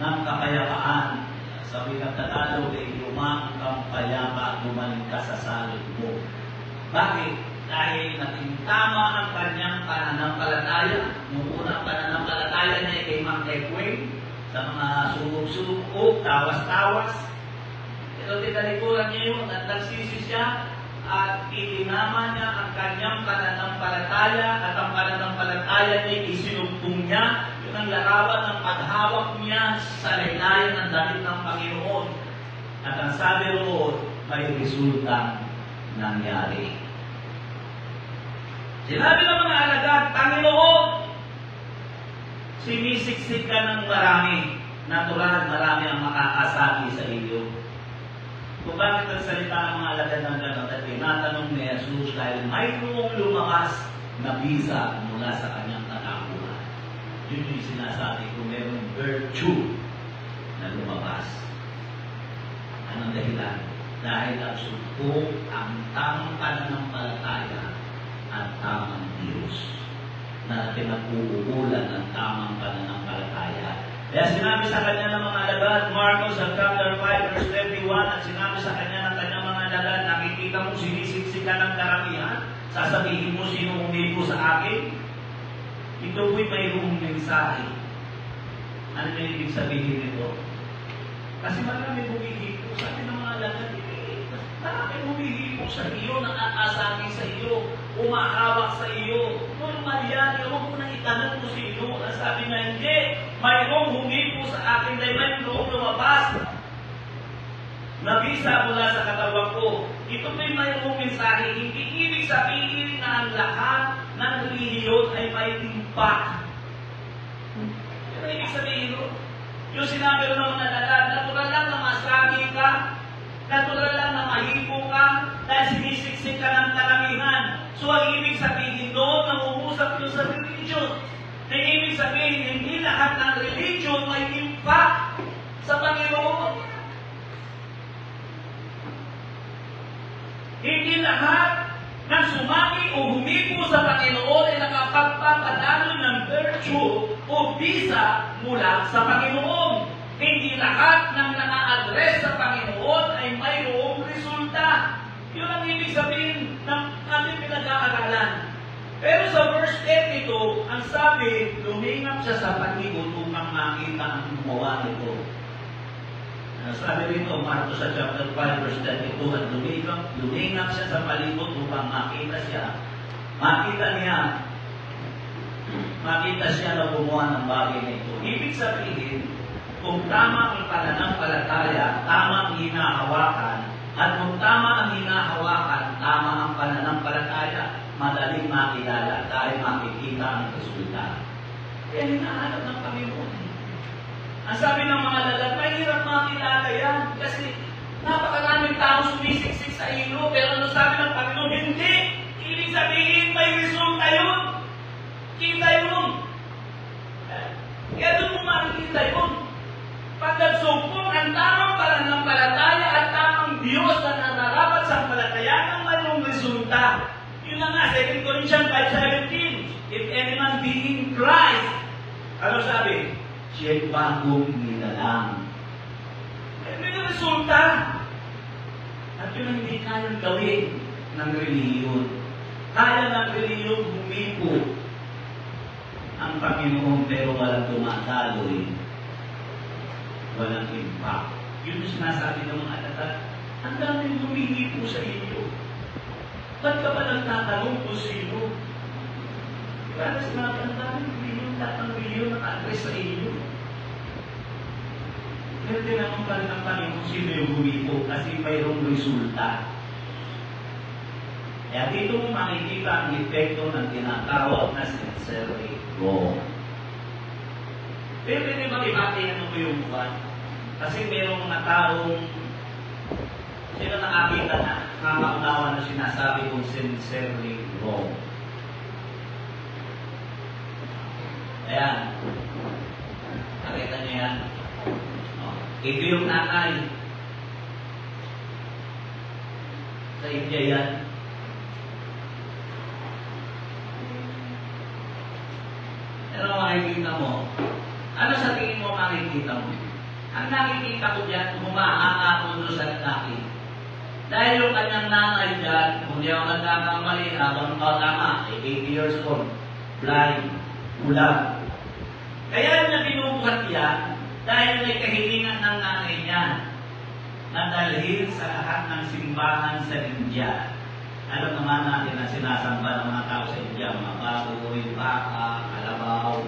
ng kapayapaan. Sa wikang Tagalog ay yumaon kang payapa, gumaling ka sa salot mo. Bakit? Dahil naging tama ang kanyang pananampalataya. Nung unang pananampalataya niya ay kay Mang Ekweng, sa mga sumug-sumug, tawas-tawas. Pero tinalikuran niya yun at nagsisi siya at itinama niya ang kanyang pananampalataya at ang pananampalataya niya isinugtong niya. Yun ang larawan ng paghawak niya sa laylayan ng damit ng Panginoon. At ang sabi roon, may resultang nangyari. Sinabi ng mga alagad, Panginoon, sinisiksik ka ng marami. Natural, marami ang makakasabi sa iyo. Kung bakit nagsalita ng mga alagad ng gano'n at tinatanong ni Jesus dahil mayroong lumabas na bisa mula sa kanyang katakuhan. Yun yung sinasabi kung mayroong virtue na lumabas. Anong dahilan? Dahil ang sugpo ang tamang pananampalataya at tamang Diyos na pinag-uulan ng tamang pananampalataya. Kaya sinabi sa kanya ng mga alagad, Marcos chapter 5 verse 21, at sinabi sa kanya ng kanyang mga alagad, nakikita mo sinisiksikan ng karamihan, sasabihin mo sino humipo sa akin? Ito po'y mayroong mensahe. Ano yung ibig sabihin nito? Kasi marami humihipo. Sabi ng mga alagad, marami humihipo sa iyo, nakakasami sa iyo, umahawak sa iyo. Normal yan, huwag mo nang itanong mo sa iyo. Sabi na hindi, mayroong humipo sa akin dahil mayroong lumabas. Nabisa mula sa katawan ko. Ito po'y mayroong mensahe. Hindi ibig sabihin na ang lahat ng relihiyon ay may impact. Ano ibig sabihin ko? Yung sinabi ko ng mga alagad, natural lang na masabi ka, natural lang na mahipo ka, dahil sinisiksik ka ng karamihan. So ang ibig sabihin doon, nangungusap yun sa religion. Na ibig sabihin, hindi lahat ng religion may impact sa Panginoon. Hindi lahat ng sumaki o humipo sa Panginoon ay nakapagpapadalo ng virtue o bisa mula sa Panginoon. Hindi lahat ng naka-address sa Panginoon ay mayroong resulta. Yun ang ibig sabihin ng ating pinag-aaralan. Pero sa verse 8 ito, ang sabi, lumingap siya sa paligid upang makita ang gumawa nito. Sabi dito, Marcos sa chapter 5 verse 32, at lumingap siya sa paligid upang makita siya. Makita siya na gumawa ng bagay na ito. Ibig sabihin, kung tama ang pananampalataya, tama ang hinahawakan, at kung tama ang hinahawakan, tama ang pananampalataya, madaling makilala dahil makikita ang resulta. Kaya hinahanap ng Panginoon. Ang sabi ng mga lalag, mahirap makilala yan kasi napakaraming tao sumisiksik sa ilo, pero ano sabi ng Panginoon? Hindi! Ibig sabihin, may resulta yun! Kita yun! Kaya doon mo makikita yun. Pag nagsupong ang tamang pananampalataya at tamang Diyos na nararapat sa palataya ng mayroong resulta. Yun na nga, 2 Corinthians 5:17. If any man be in Christ, ano sabi? Siya'y bagong nilalang. May resulta. At yun ang hindi kayang gawin ng reliyon. Kaya ng reliyon humipo ang Panginoon pero walang tumataloy. Walang impact. Yun yung sinasabi ng mga alagad, ang daming humihipo sa inyo. Ba't ka ba nagtatanong kung sino? Diba na sinabi, ang daming milyon, lahat ng milyon naka-address sa inyo. Pero tinanong pa rin ang Panginoon sino yung humipo kasi mayroong resulta. Kaya dito mo makikita ang epekto ng tinatawag na sincerely wrong. Pero hindi mag-ibati ano ko yung buwan. Kasi mayroong mga taong sila nakakita na nakakaunawa na sinasabi kong sincerely wrong. Ayan. Nakita niyo yan? Ito yung nanay. Sa India yan. Ano makikita mo? Ano sa tingin mo makikita mo? Ang nakikita ko dyan, humahanga ko doon sa lalaki. Dahil yung kanyang nanay dyan, kung di ako nagkakamali, habang tama, 80 years old, blind, ulam. Kaya niya binubuhat yan, dahil may kahilingan ng nanay niya na dalhin sa lahat ng simbahan sa India. Alam naman natin na sinasamba ng mga tao sa India, mga baboy, baka, kalabaw,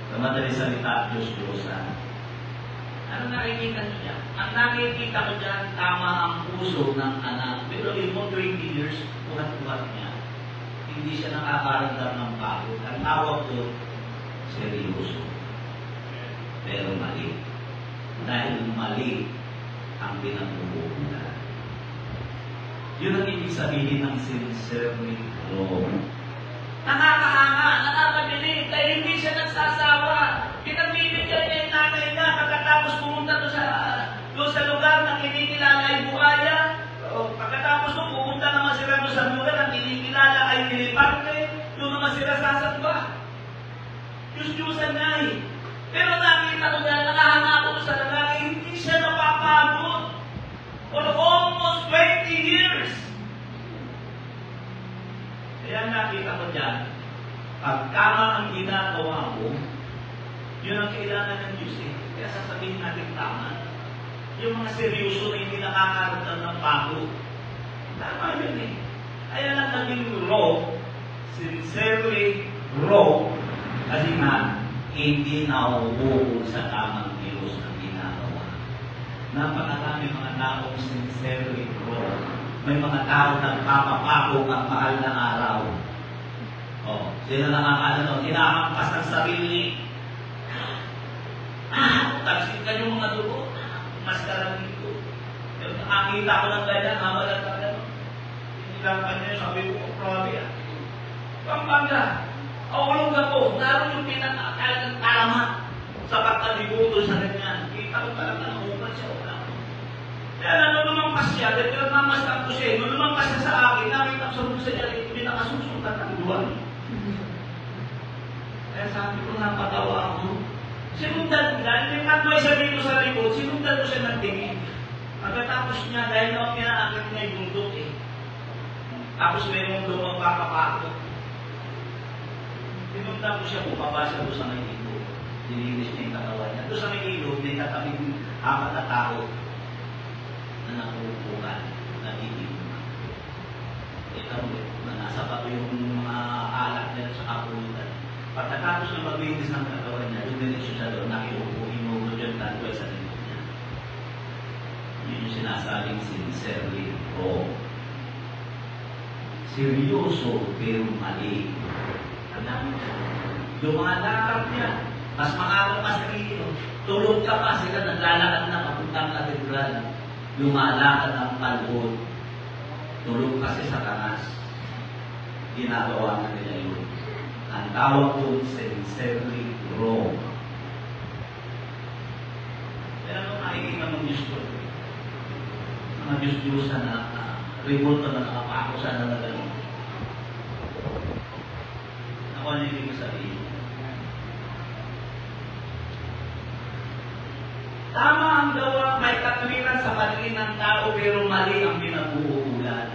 sa madaling salita, Diyos-Diyosan. Ano nakikita niyo dyan? Ang nakikita ko dyan, tama ang puso ng anak. Pero mo 20 years, buhat-buhat niya. Hindi siya nakakaramdam ng pagod. Ang tawag doon, seryoso. Pero mali. Dahil mali ang pinag-uulan. Yun ang ibig sabihin ng sincerely wrong. Nakakahanga, nakakabilib, dahil hindi siya nagsasawa. Pinagbibigyan niya yung nanay niya pagkatapos pumunta doon sa lugar na kinikilala ay buhaya. Pagkatapos doon, pumunta naman sila doon sa lugar na kinikilala ay niliparte. Doon naman sila sasamba. Diyos-Diyosan na eh. Pero nakita ko na nakahanga ko sa lalaki, hindi siya napapagod. For almost 20 years. Kaya nakita ko dyan, pag tama ang ginagawa mo, yun ang kailangan ng Diyos eh. Kaya sasabihin natin tama. Yung mga seryoso na hindi nakakaroon ng pagod. Tama yun eh. Kaya lang naging wrong, sincerely wrong, kasi nga, hindi nauubol sa tamang Diyos ang ginagawa. Napakarami mga taong sincerely wrong. May mga tao nagpapapakong ang mahal ng araw. Sila nakakala, hinahampas ang sarili. Tapsin ka yung mga dugo. Mas karang dito. Nakakita ko ng ganyan, hamalan ka gano'n. Hindi lang kanya, sabi ko, grabe yan. Pampanga. Ulog ako, naroon yung pinakakalagang kalama sa pagkalibuto sa ganyan. Kita ko talaga na umat siya. Kaya nung lumampas siya, dahil nagmamastan ko siya, nung lumampas siya sa akin, nakita ko sa bulsa niya, hindi nakasusunod ng duwan. Kaya sabi ko, napatawa ako. Sinundan ko dahil yung kantoy sabi ko sa likod, sinundan ko siya ng tingin. Pagkatapos niya, dahil naman kinaakit niya yung bundok eh. Tapos may mundo magpapapakot. Sinundan ko siya, bumaba siya doon sa may ilog. Dinilis niya yung katawan niya. Doon sa may ilog, may katabing apat na tao na nakukuhan, nagiging. Ito na nasa pato yung mga alak niya sa kapulutan. Pagkatapos ng maglinis ng katawan niya, dumiretso siya doon, nakiupo, hinugot yung tantoy sa likod niya. Yun yung sinasabing sincerely wrong. Seryoso pero mali. Lumalakad niya. Mas maaga pa sa iyo. Tulog ka pa sila, naglalakad na papuntang katedral. Lumalakad ang palhod. Tulog kasi sa kanas. Ginagawa na nila yun. Ang tawag doon, sincerely wrong. Kaya nung nakikita mong Diyos ko, mga Diyos-Diyosan na revolta na nakapako sa nalagano. Ako ano yung ibig sabihin? Tama ang gawa, may katwiran sa paningin ng tao, pero mali ang pinag-uulan.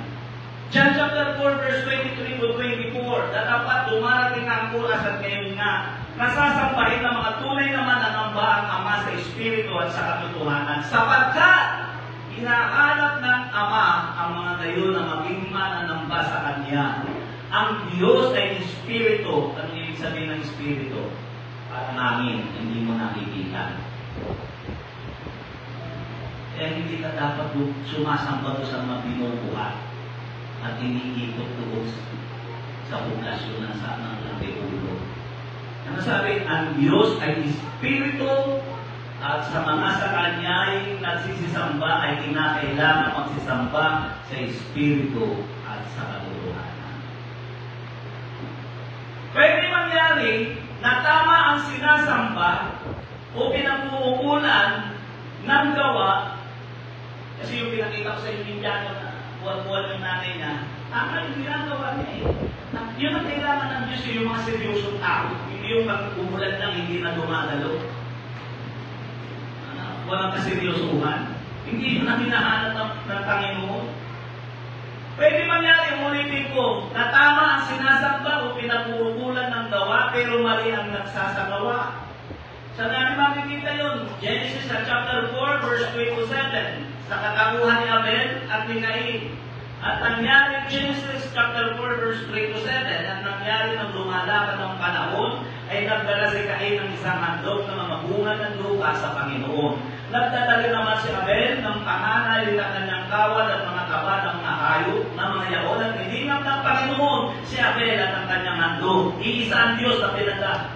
John chapter 4, verse 23 to 24, na dapat dumarating ang oras at ngayon nga, nasasambahin ng mga tunay na mananamba ang Ama sa Espiritu at sa katotohanan, sapagkat hinahanap ng Ama ang mga gayon na maging mananamba sa Kanya. Ang Diyos ay Espiritu. Anong ibig sabihin ng Espiritu? Para namin, hindi mo nakikita. Kaya hindi ka dapat sumasamba doon sa mga binubuhat at iniikot doon sa poblasyon ng Antipolo. Ano sabi? Ang Diyos ay Espiritu at sa mga sa Kanya ay nagsisisamba ay kinakailangan magsisamba sa Espiritu at sa katotohanan. Pwede mangyari na tama ang sinasamba o pinag-uukulan ng gawa. Kasi yung pinakita ko sa yung Indiano na buwan-buwan yung nanay niya, tama yung ginagawa niya eh. Yun ang kailangan ng Diyos yung mga seryosong tao. Hindi yung pag-umulan lang, hindi na dumadalo. Walang kaseryosohan. Hindi yun ang hinahanap ng Panginoon. Pwede mangyari, ulitin ko, na tama ang sinasamba o pinag-uukulan ng gawa, pero mali ang nagsasagawa. Saan natin makikita yun? Genesis chapter 4, verse 27. Sa katakuhan ni Abel at ni Cain. At nangyari Genesis chapter 4, verse 3 to 7. At nangyari nang lumalakad ng panahon, ay nagdala si Cain ng isang handog na mamabungan ng lupa sa Panginoon. Nagdala naman si Abel ng panganay ng kanyang kawal at mga kaba ng mga hayop na mga yaon at nilingap ng Panginoon si Abel at ang kanyang handog. Iisa ang Diyos na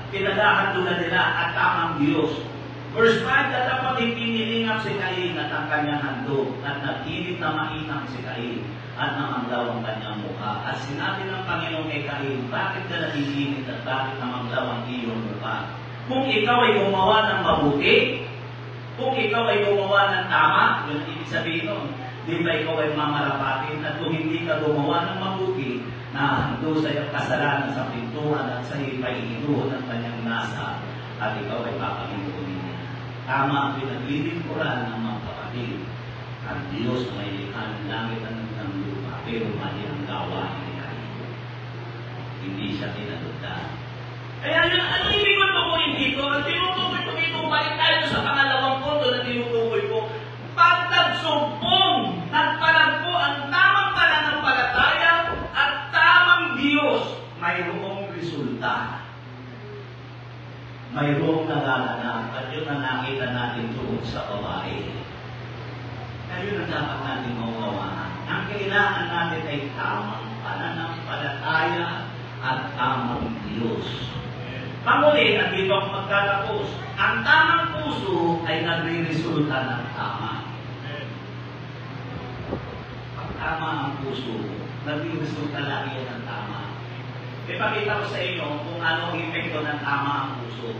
pinaghahandulan nila at tamang Diyos. Verse 5, dapat ipinilingap si Cain at ang kanyang handog, at nagkilit na mainang si Cain, at namanglaw ang kanyang mukha. At sinabi ng Panginoon kay Cain, bakit ka nag-iinit at bakit namanglaw ang iyong mukha? Kung ikaw ay gumawa ng mabuti, kung ikaw ay gumawa ng tama, yun ang ibig sabihin nun, di ba ikaw ay mamarapatin? At kung hindi ka gumawa ng mabuti, nahando sa iyong kasalanan sa pintuan at sa iyo ay inuhon ng kanyang nasa, at ikaw ay papalimunin niya. Tama ang pinaglilingkuran ng mga kapatid. Ang Diyos na may likha ng langit at ng lupa, pero mali ang gawain ni Cain. Hindi siya tinatunda. Kaya yun, ano ibig ko tukuyin dito? Ang tinutukoy ko dito, balik tayo sa pangalawang punto na tinutukoy ko. Pag nagsumpong, nagparagpo ang tamang pananampalataya at tamang Diyos, mayroong resulta. Mayroong nagaganap. At yun ang nakita natin doon sa babae. Kaya yun ang dapat natin mauawaan. Ang kailangan natin ay tamang pananampalataya at tamang Diyos. Panguli, nandito ako magtatapos. Ang tamang puso ay nagre-resulta ng tama. Pag tama ang puso, nagre-resulta lagi yan ng tama. Ipakita ko sa inyo kung ano ang epekto ng tama ang puso.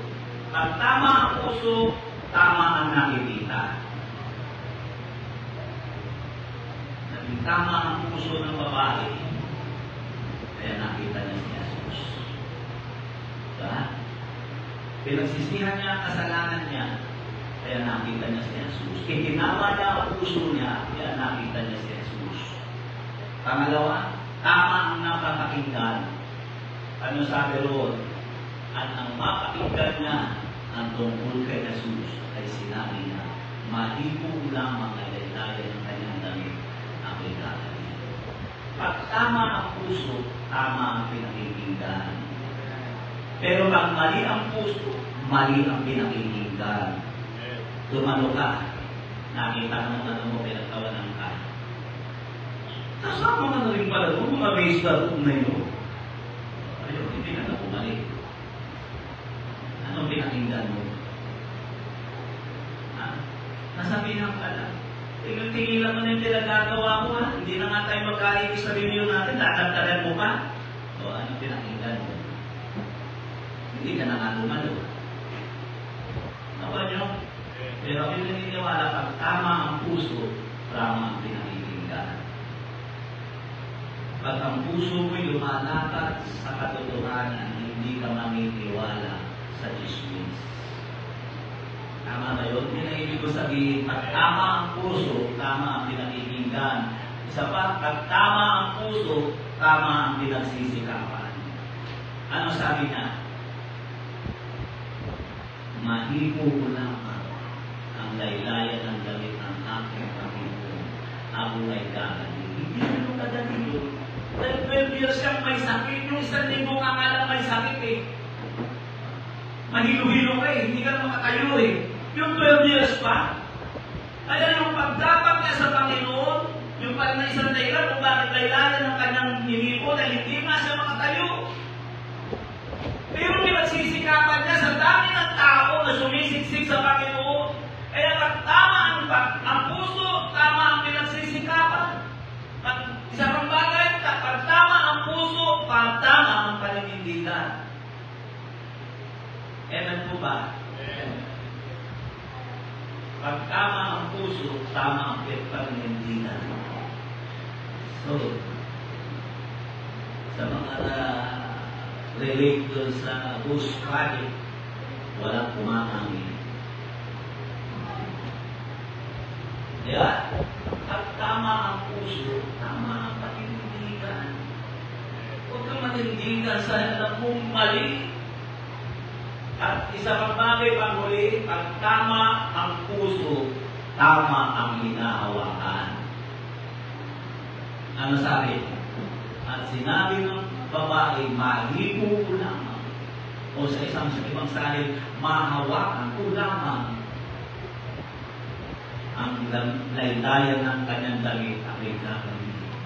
Pag tama ang puso, tama ang nakikita. Naging tama ang puso ng babae, kaya nakita niya si Jesus. Diba? Pinagsisihan niya ang kasalanan niya, kaya nakita niya si Jesus. Itinama niya ang puso niya, kaya nakita niya si Jesus. Pangalawa, tama ang napakinggan. Ano sabi roon? At ang mapakinggan niya ang tungkol kay Jesus ay sinabi niya, malipo lamang ay laylayan ng kanyang damit ang ikakali. Pag tama ang puso, tama ang pinakikinggan. Pero pag mali ang puso, mali ang pinakikinggan. Tumalo ka, nakita mo na mo pinagtawanan ka. Kasama ka na rin pala doon, mga base na yun. Ayun, hindi ka na bumalik. Anong pinakinggan mo? Ha? Nasabihan ka lang. Tingin-tingilan mo na yung pinagagawa mo, ha? Hindi na nga tayo magkainis sa review natin, tatagtagan mo pa. O, anong pinakinggan mo? Hindi ka na nga lumalo. Nakuha nyo? Pero kami naniniwala, pag tama ang puso, tama ang pinakikinggan. Pag ang puso mo'y lumalakad sa katotohanan, hindi ka maniniwala sa chismis. Tama na yun? Hindi na ibig ko sabihin, pag tama ang puso, tama ang pinakikinggan. Isa pa, pag tama ang puso, tama ang pinagsisikapan. Ano sabi niya? Mahipo ko lamang ang laylayan ng damit ng aking Panginoon. Ako ay gagaling. Hindi naman kagaling yun. Dahil 12 years kang may sakit, yung 1,000 ka nga lang may sakit eh. Mahilo-hilo ka eh, hindi ka na makatayo eh. Yung 12 years pa. Kaya yung pagdapat niya sa Panginoon, yung parang na isang dahilan kung bakit laylayan ng kanyang hinipo dahil hindi nga siya makatayo. Pero pinagsisikapan niya sa dami ng tao na sumisiksik sa Panginoon. Kaya pag tama ang puso, tama ang pinagsisikapan. Pag isa pang bagay, pag tama ang puso, pag tama ang paninindigan. Amen po ba? Pag tama ang puso, tama ang paninindigan. So, sa mga relate doon sa Bush Project, walang kumangangin. Kaya, pag tama ang puso, tama ang paninindigan. Huwag kang manindigan sa alam mong mali. At isa pang bagay pang huli, pag tama ang puso, tama ang hinahawakan. Ano sabi? At sinabi ng babae, mahipo ko lamang. O sa ibang salin, mahawakan ko lamang ang laylayan ng kanyang damit ang ikakalimutan.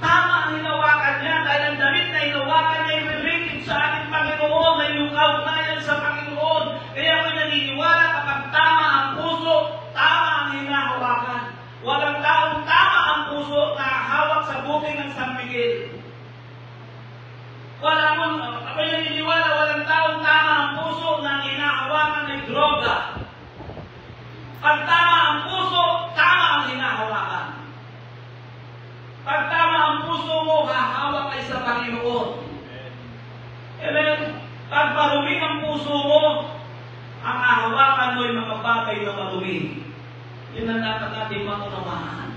Tama ang hinawakan niya dahil ang damit na hinawakan niya ay related sa ating Panginoon, may lukaw na yan sa Panginoon. Kaya ako naniniwala kapag tumigil. Ako'y naniniwala, walang taong tama ang puso na hinahawakan ng droga. Pag tama ang puso, tama ang hinahawakan. Pag tama ang puso mo, hahawak kay sa Panginoon. Amen. Pag marumi ang puso mo, ang hahawakan mo ay mga bagay na marumi. Yun ang dapat natin maunawaan.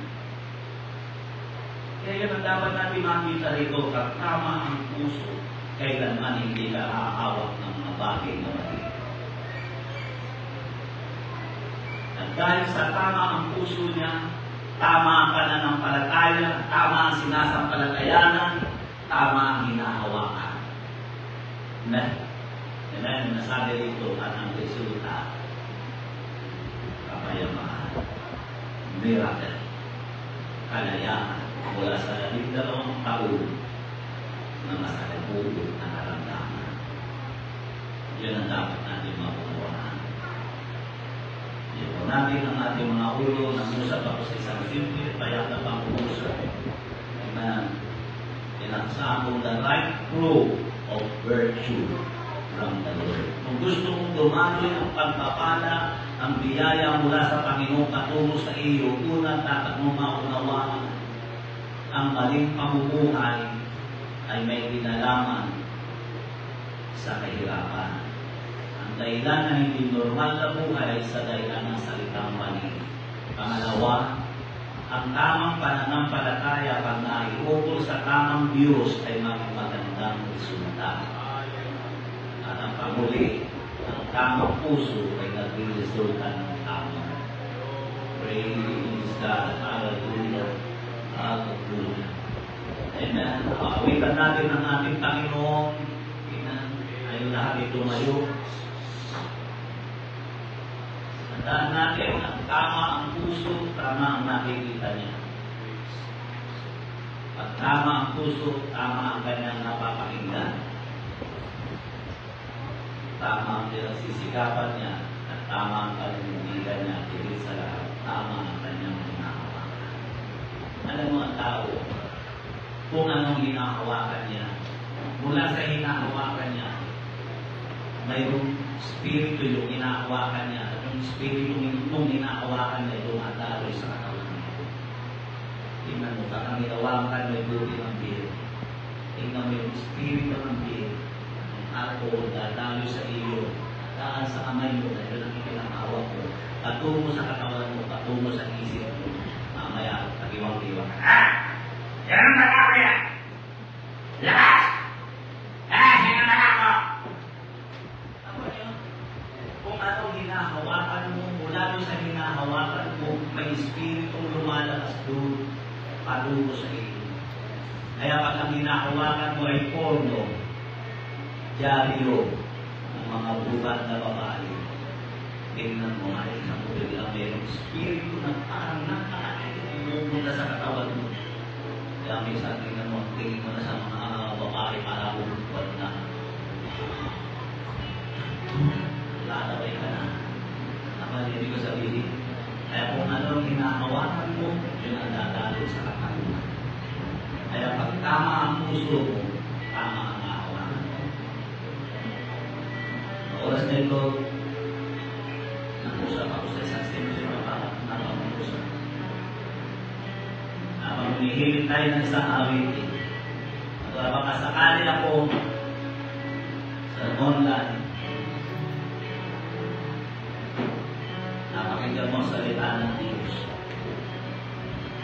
Kaya yun ang dapat natin makita rito, pag tama ang puso, kailanman hindi ka hahawak ng mga bagay na mali. At dahil sa tama ang puso niya, tama ang pananampalataya, tama ang sinasampalatayanan, tama ang hinahawakan. Yan nasabi rito at ang resulta, kapayapaan, miracle, kalayaan, mula sa 12 taon na masalabulot na karamdaman. Yun ang dapat natin mapunuan. Yun natin ang ating mga ulo, nangusap ako sa isang simple, payak na pang-usap. Amen. Inaksam the right proof of virtue from the Lord. Kung gusto mong dumami ang pagpapala, ang biyaya mula sa Panginoon patungo sa iyo, unang dapat mo maunawaan ang maling pamumuhay ay may kinalaman sa kahirapan. Ang dahilan na hindi normal na buhay sa dahilan ng salitang mali. Pangalawa, ang tamang pananampalataya pag naiukol sa tamang Diyos ay magandang resulta. At ang panguli, ang tamang puso ay nagre-resulta ng tamang. Praise God. Hallelujah. Hallelujah. Amen. Awitan natin ang ating Panginoon. Amen. Ayun lahat ito tumayo. Tandaan natin, ang tama ang puso, tama ang nakikita niya. Pag tama ang puso, tama ang kanyang napapakinggan. Tama ang pinasisikapan niya, at tama ang kalimutan niya, higit sa lahat, tama ang kanyang hinahawakan. Alam mo ang tao, kung anong hinahawakan niya, mula sa hinahawakan niya, mayroong spirito yung hinahawakan niya, at yung spirito yung hinahawakan niya, dumadaloy sa katawan niya. Tingnan mo, baka hinahawakan may buti ng beer. Tingnan mo yung spirito ng beer, ang alcohol, dadaloy sa iyo, daan sa kamay mo, dahil ang ikinahawak mo, patungo sa katawan mo, patungo sa isip mo, mamaya, tagiwang-iwang. Yan ang nakaka yan! Lakas! Yan ang nakaka! Tama yun? Kung anong hinahawakan mo, mula doon sa hinahawakan mo, may espiritong lumalabas doon, patungo sa iyo. Kaya pag ang hinahawakan mo ay porno, dyaryo, ang mga bukat na babae, tingnan mo nga isang biglang mayroong espiritu na parang nakakaipupunta sa katawan mo. Kaya minsan tingnan mo, tingin mo na sa mga babae para bumukod na. Lalaway ka na. Nakalinig ko sabihin. Kaya kung anong hinahawakan mo, yun ang dadalo sa katawan. Kaya pag tama ang puso mo, tama ang hahawakan mo. Oras na ito, nag-usap ako sa isang station na parang napag-usap. Habang humihilit tayo ng isang awitin, at baka sakali ako sa online, napakinggan mo ang salita ng Diyos.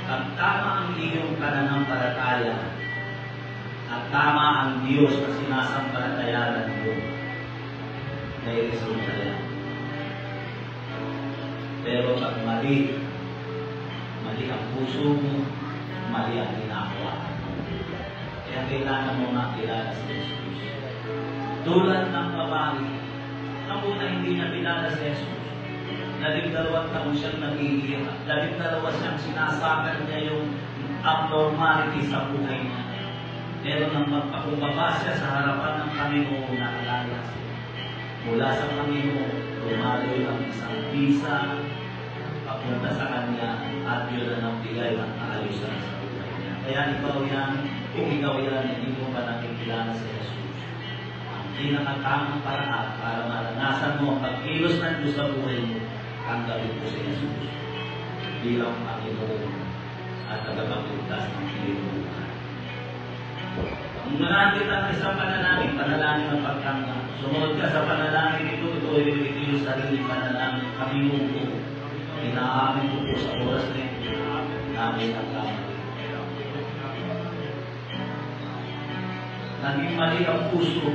Pag tama ang iyong pananampalataya at tama ang Diyos na sinasampalatayanan mo, may resulta yan. Pero pag mali ang puso mo, mali ang ginagawa mo. Kaya kailangan mo makilala si Jesus. Tulad ng babae, ang una hindi niya kilala si Jesus. 12 taon siyang naghihirap. 12 siyang sinasakan niya yung abnormality sa buhay niya. Pero nang magpakumbaba siya sa harapan ng Panginoon, nakalala siya. Mula sa Panginoon, lumaloy ang isang bisa, papunta sa Kanya, at yun ang nagbigay ng kaayusan sa buhay niya. Kaya ikaw yan, Kung ikaw yan, hindi mo pa nakikilala sa Jesus. Ang pinakatamang paraan para maranasan mo ang pagkilos ng Diyos sa buhay mo, tanggapin mo si Jesus bilang Panginoon at tagapagligtas ng iyong buhay. Kung manakit ang isang panalangin ng pagtanggap, sumunod ka sa panalangin ito ay ito sarili panalangin Panginoon ko. Inaamin ko po sa oras na ito namin ang kamay. Naging mali ang puso.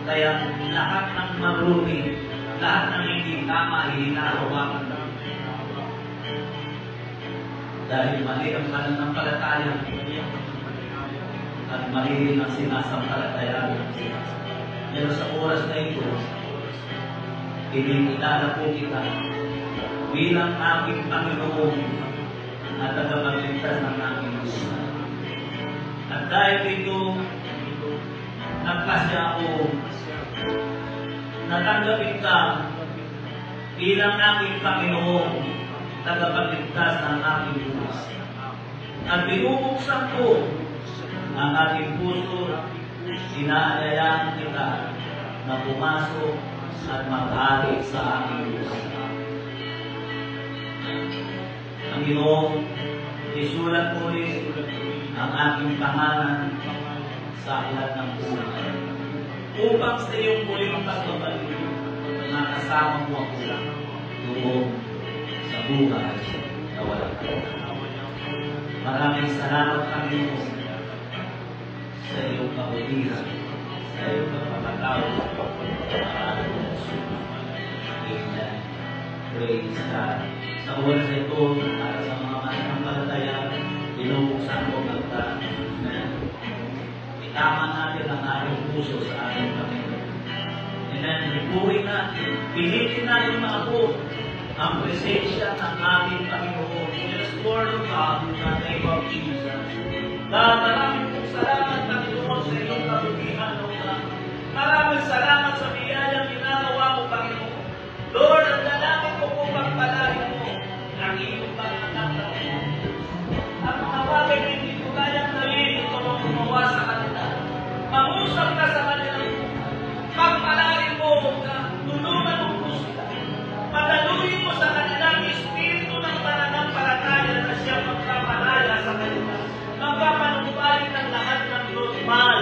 Kaya lahat ng marumi, lahat ng hindi tama ay hinahawakan na. Dahil mali ang pananampalataya at mali rin ang sinasampalataya. Pero sa oras na ito, inikilala po kita bilang aming Panginoon at tagapagligtas ng aming buhay. At dahil dito, nagpasya ako, natanggapin ka bilang aming Panginoon, tagapagligtas ng aming buhay. At binubuksan ko ang ating puso, inaanyayahan kita na pumasok at maghari sa aming buhay. Panginoon, isulat mo rin ang aking pangalan sa aklat ng buhay. Upang sa iyong muling pagbabalik, nakasama mo ako doon sa buhay na walang hanggan. Maraming salamat, Panginoon, sa iyong kabutihan, sa iyong pagpapatawad, sa Amen. Praise God. Sa oras na ito, para sa mga mananampalataya, binubuksan ko magta. Itama natin ang ating puso sa ating Panginoon. Amen. Ipuhin natin, pilitin natin maabot ang presensya ng ating Panginoon. Yes, Lord of God, in the name of Jesus. Maraming pong salamat, Panginoon, sa iyong kabutihan, O God. Maraming salamat sa biyayang ginagawa mo, Panginoon. Lord, ang dalangin ko po pagpalain mo ang iyong mga anak na ang mga bagay na hindi ko kayang gawin, ito ang gumawa sa kanila. Mangusap ka sa kanila. Pagpalain mo, tulungan mo po sila. Padaluin mo sa kanilang espiritu ng pananampalataya na siya magpapalaya sa kanila. Magpapanumbalik ng lahat ng normal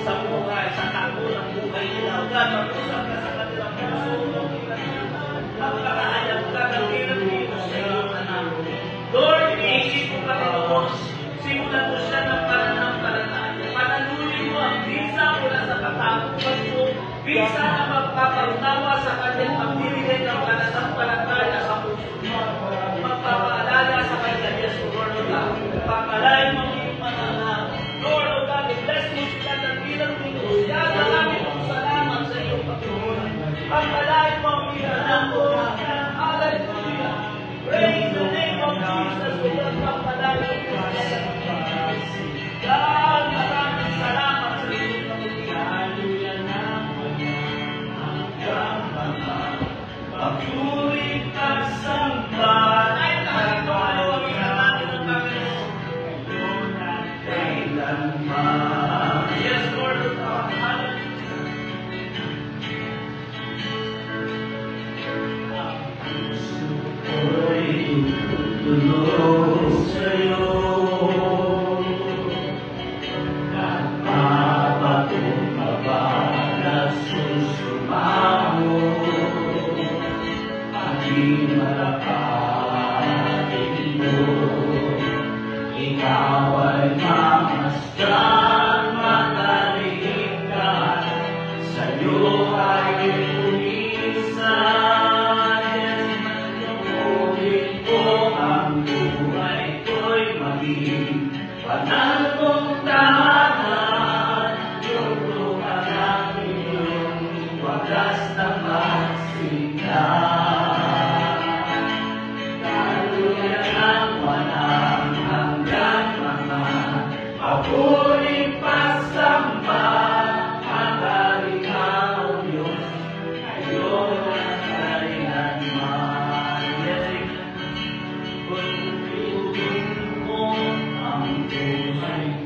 sa buhay, sa takbo ng buhay nila. O God, mag-usap ka sa kanilang puso. Magpapahayag ka ng kinapino sa iyong anak. Lord, iniisip ko, Panginoon, simulan mo siya ng pananampalataya. Padaluin mo ang bisa mula sa katakutan mo. Bisa na magpapaunawa sa kanyang pagbibigay ng pananampalataya sa puso mo. Magpapaalala sa kanya, yes, Lord, O God. Papalain mo yung mananang. Lord, O God, bless mo sila ng bilang Panginoon. Yan ang aming mong salamat sa iyong pagkakulan. Papalain mo ang mananang ko. Hallelujah. Praise the name of Jesus. O God, papalain mo ang mananang. God, maraming salamat sa iyong pagkakulan. Pagpurit at samba ay nakatulog natin ang Panginoon. Kailanman. Yes, Lord, O God. Ang puso ko'y tutulog sa'yo. Nagpapatong mabalas susumamo. Di malakain mo, ikaw ay mamasdan, matalikan, sa'yo ay umisan. Ulit ko ang buhay ko'y maging banal kong tahanan. Tutukan ang iyong wagas na magsinda. Ako'y pasamba, magaling ang Diyos, ngayon at kailanman. Pagpipin mo ang buhay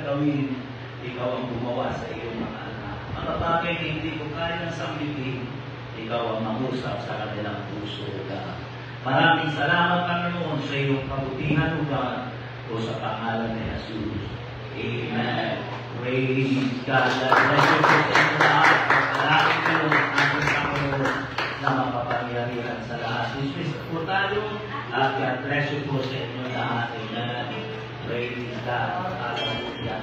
gawin, ikaw ang gumawa sa iyong mga anak. Mga bagay na hindi ko kayang sambitin, ikaw ang mangusap sa kanilang puso, God. Maraming salamat, Panginoon, sa iyong kabutihan, O God, o sa pangalan ni Jesus. Amen. Praise God. God bless you po sa inyo lahat. Pagkalangin kayo ng ating Panginoon na makapangyarihan sa lahat. Dismiss po tayo at God bless you po sa inyo lahat. Amen. Praise God. Hallelujah.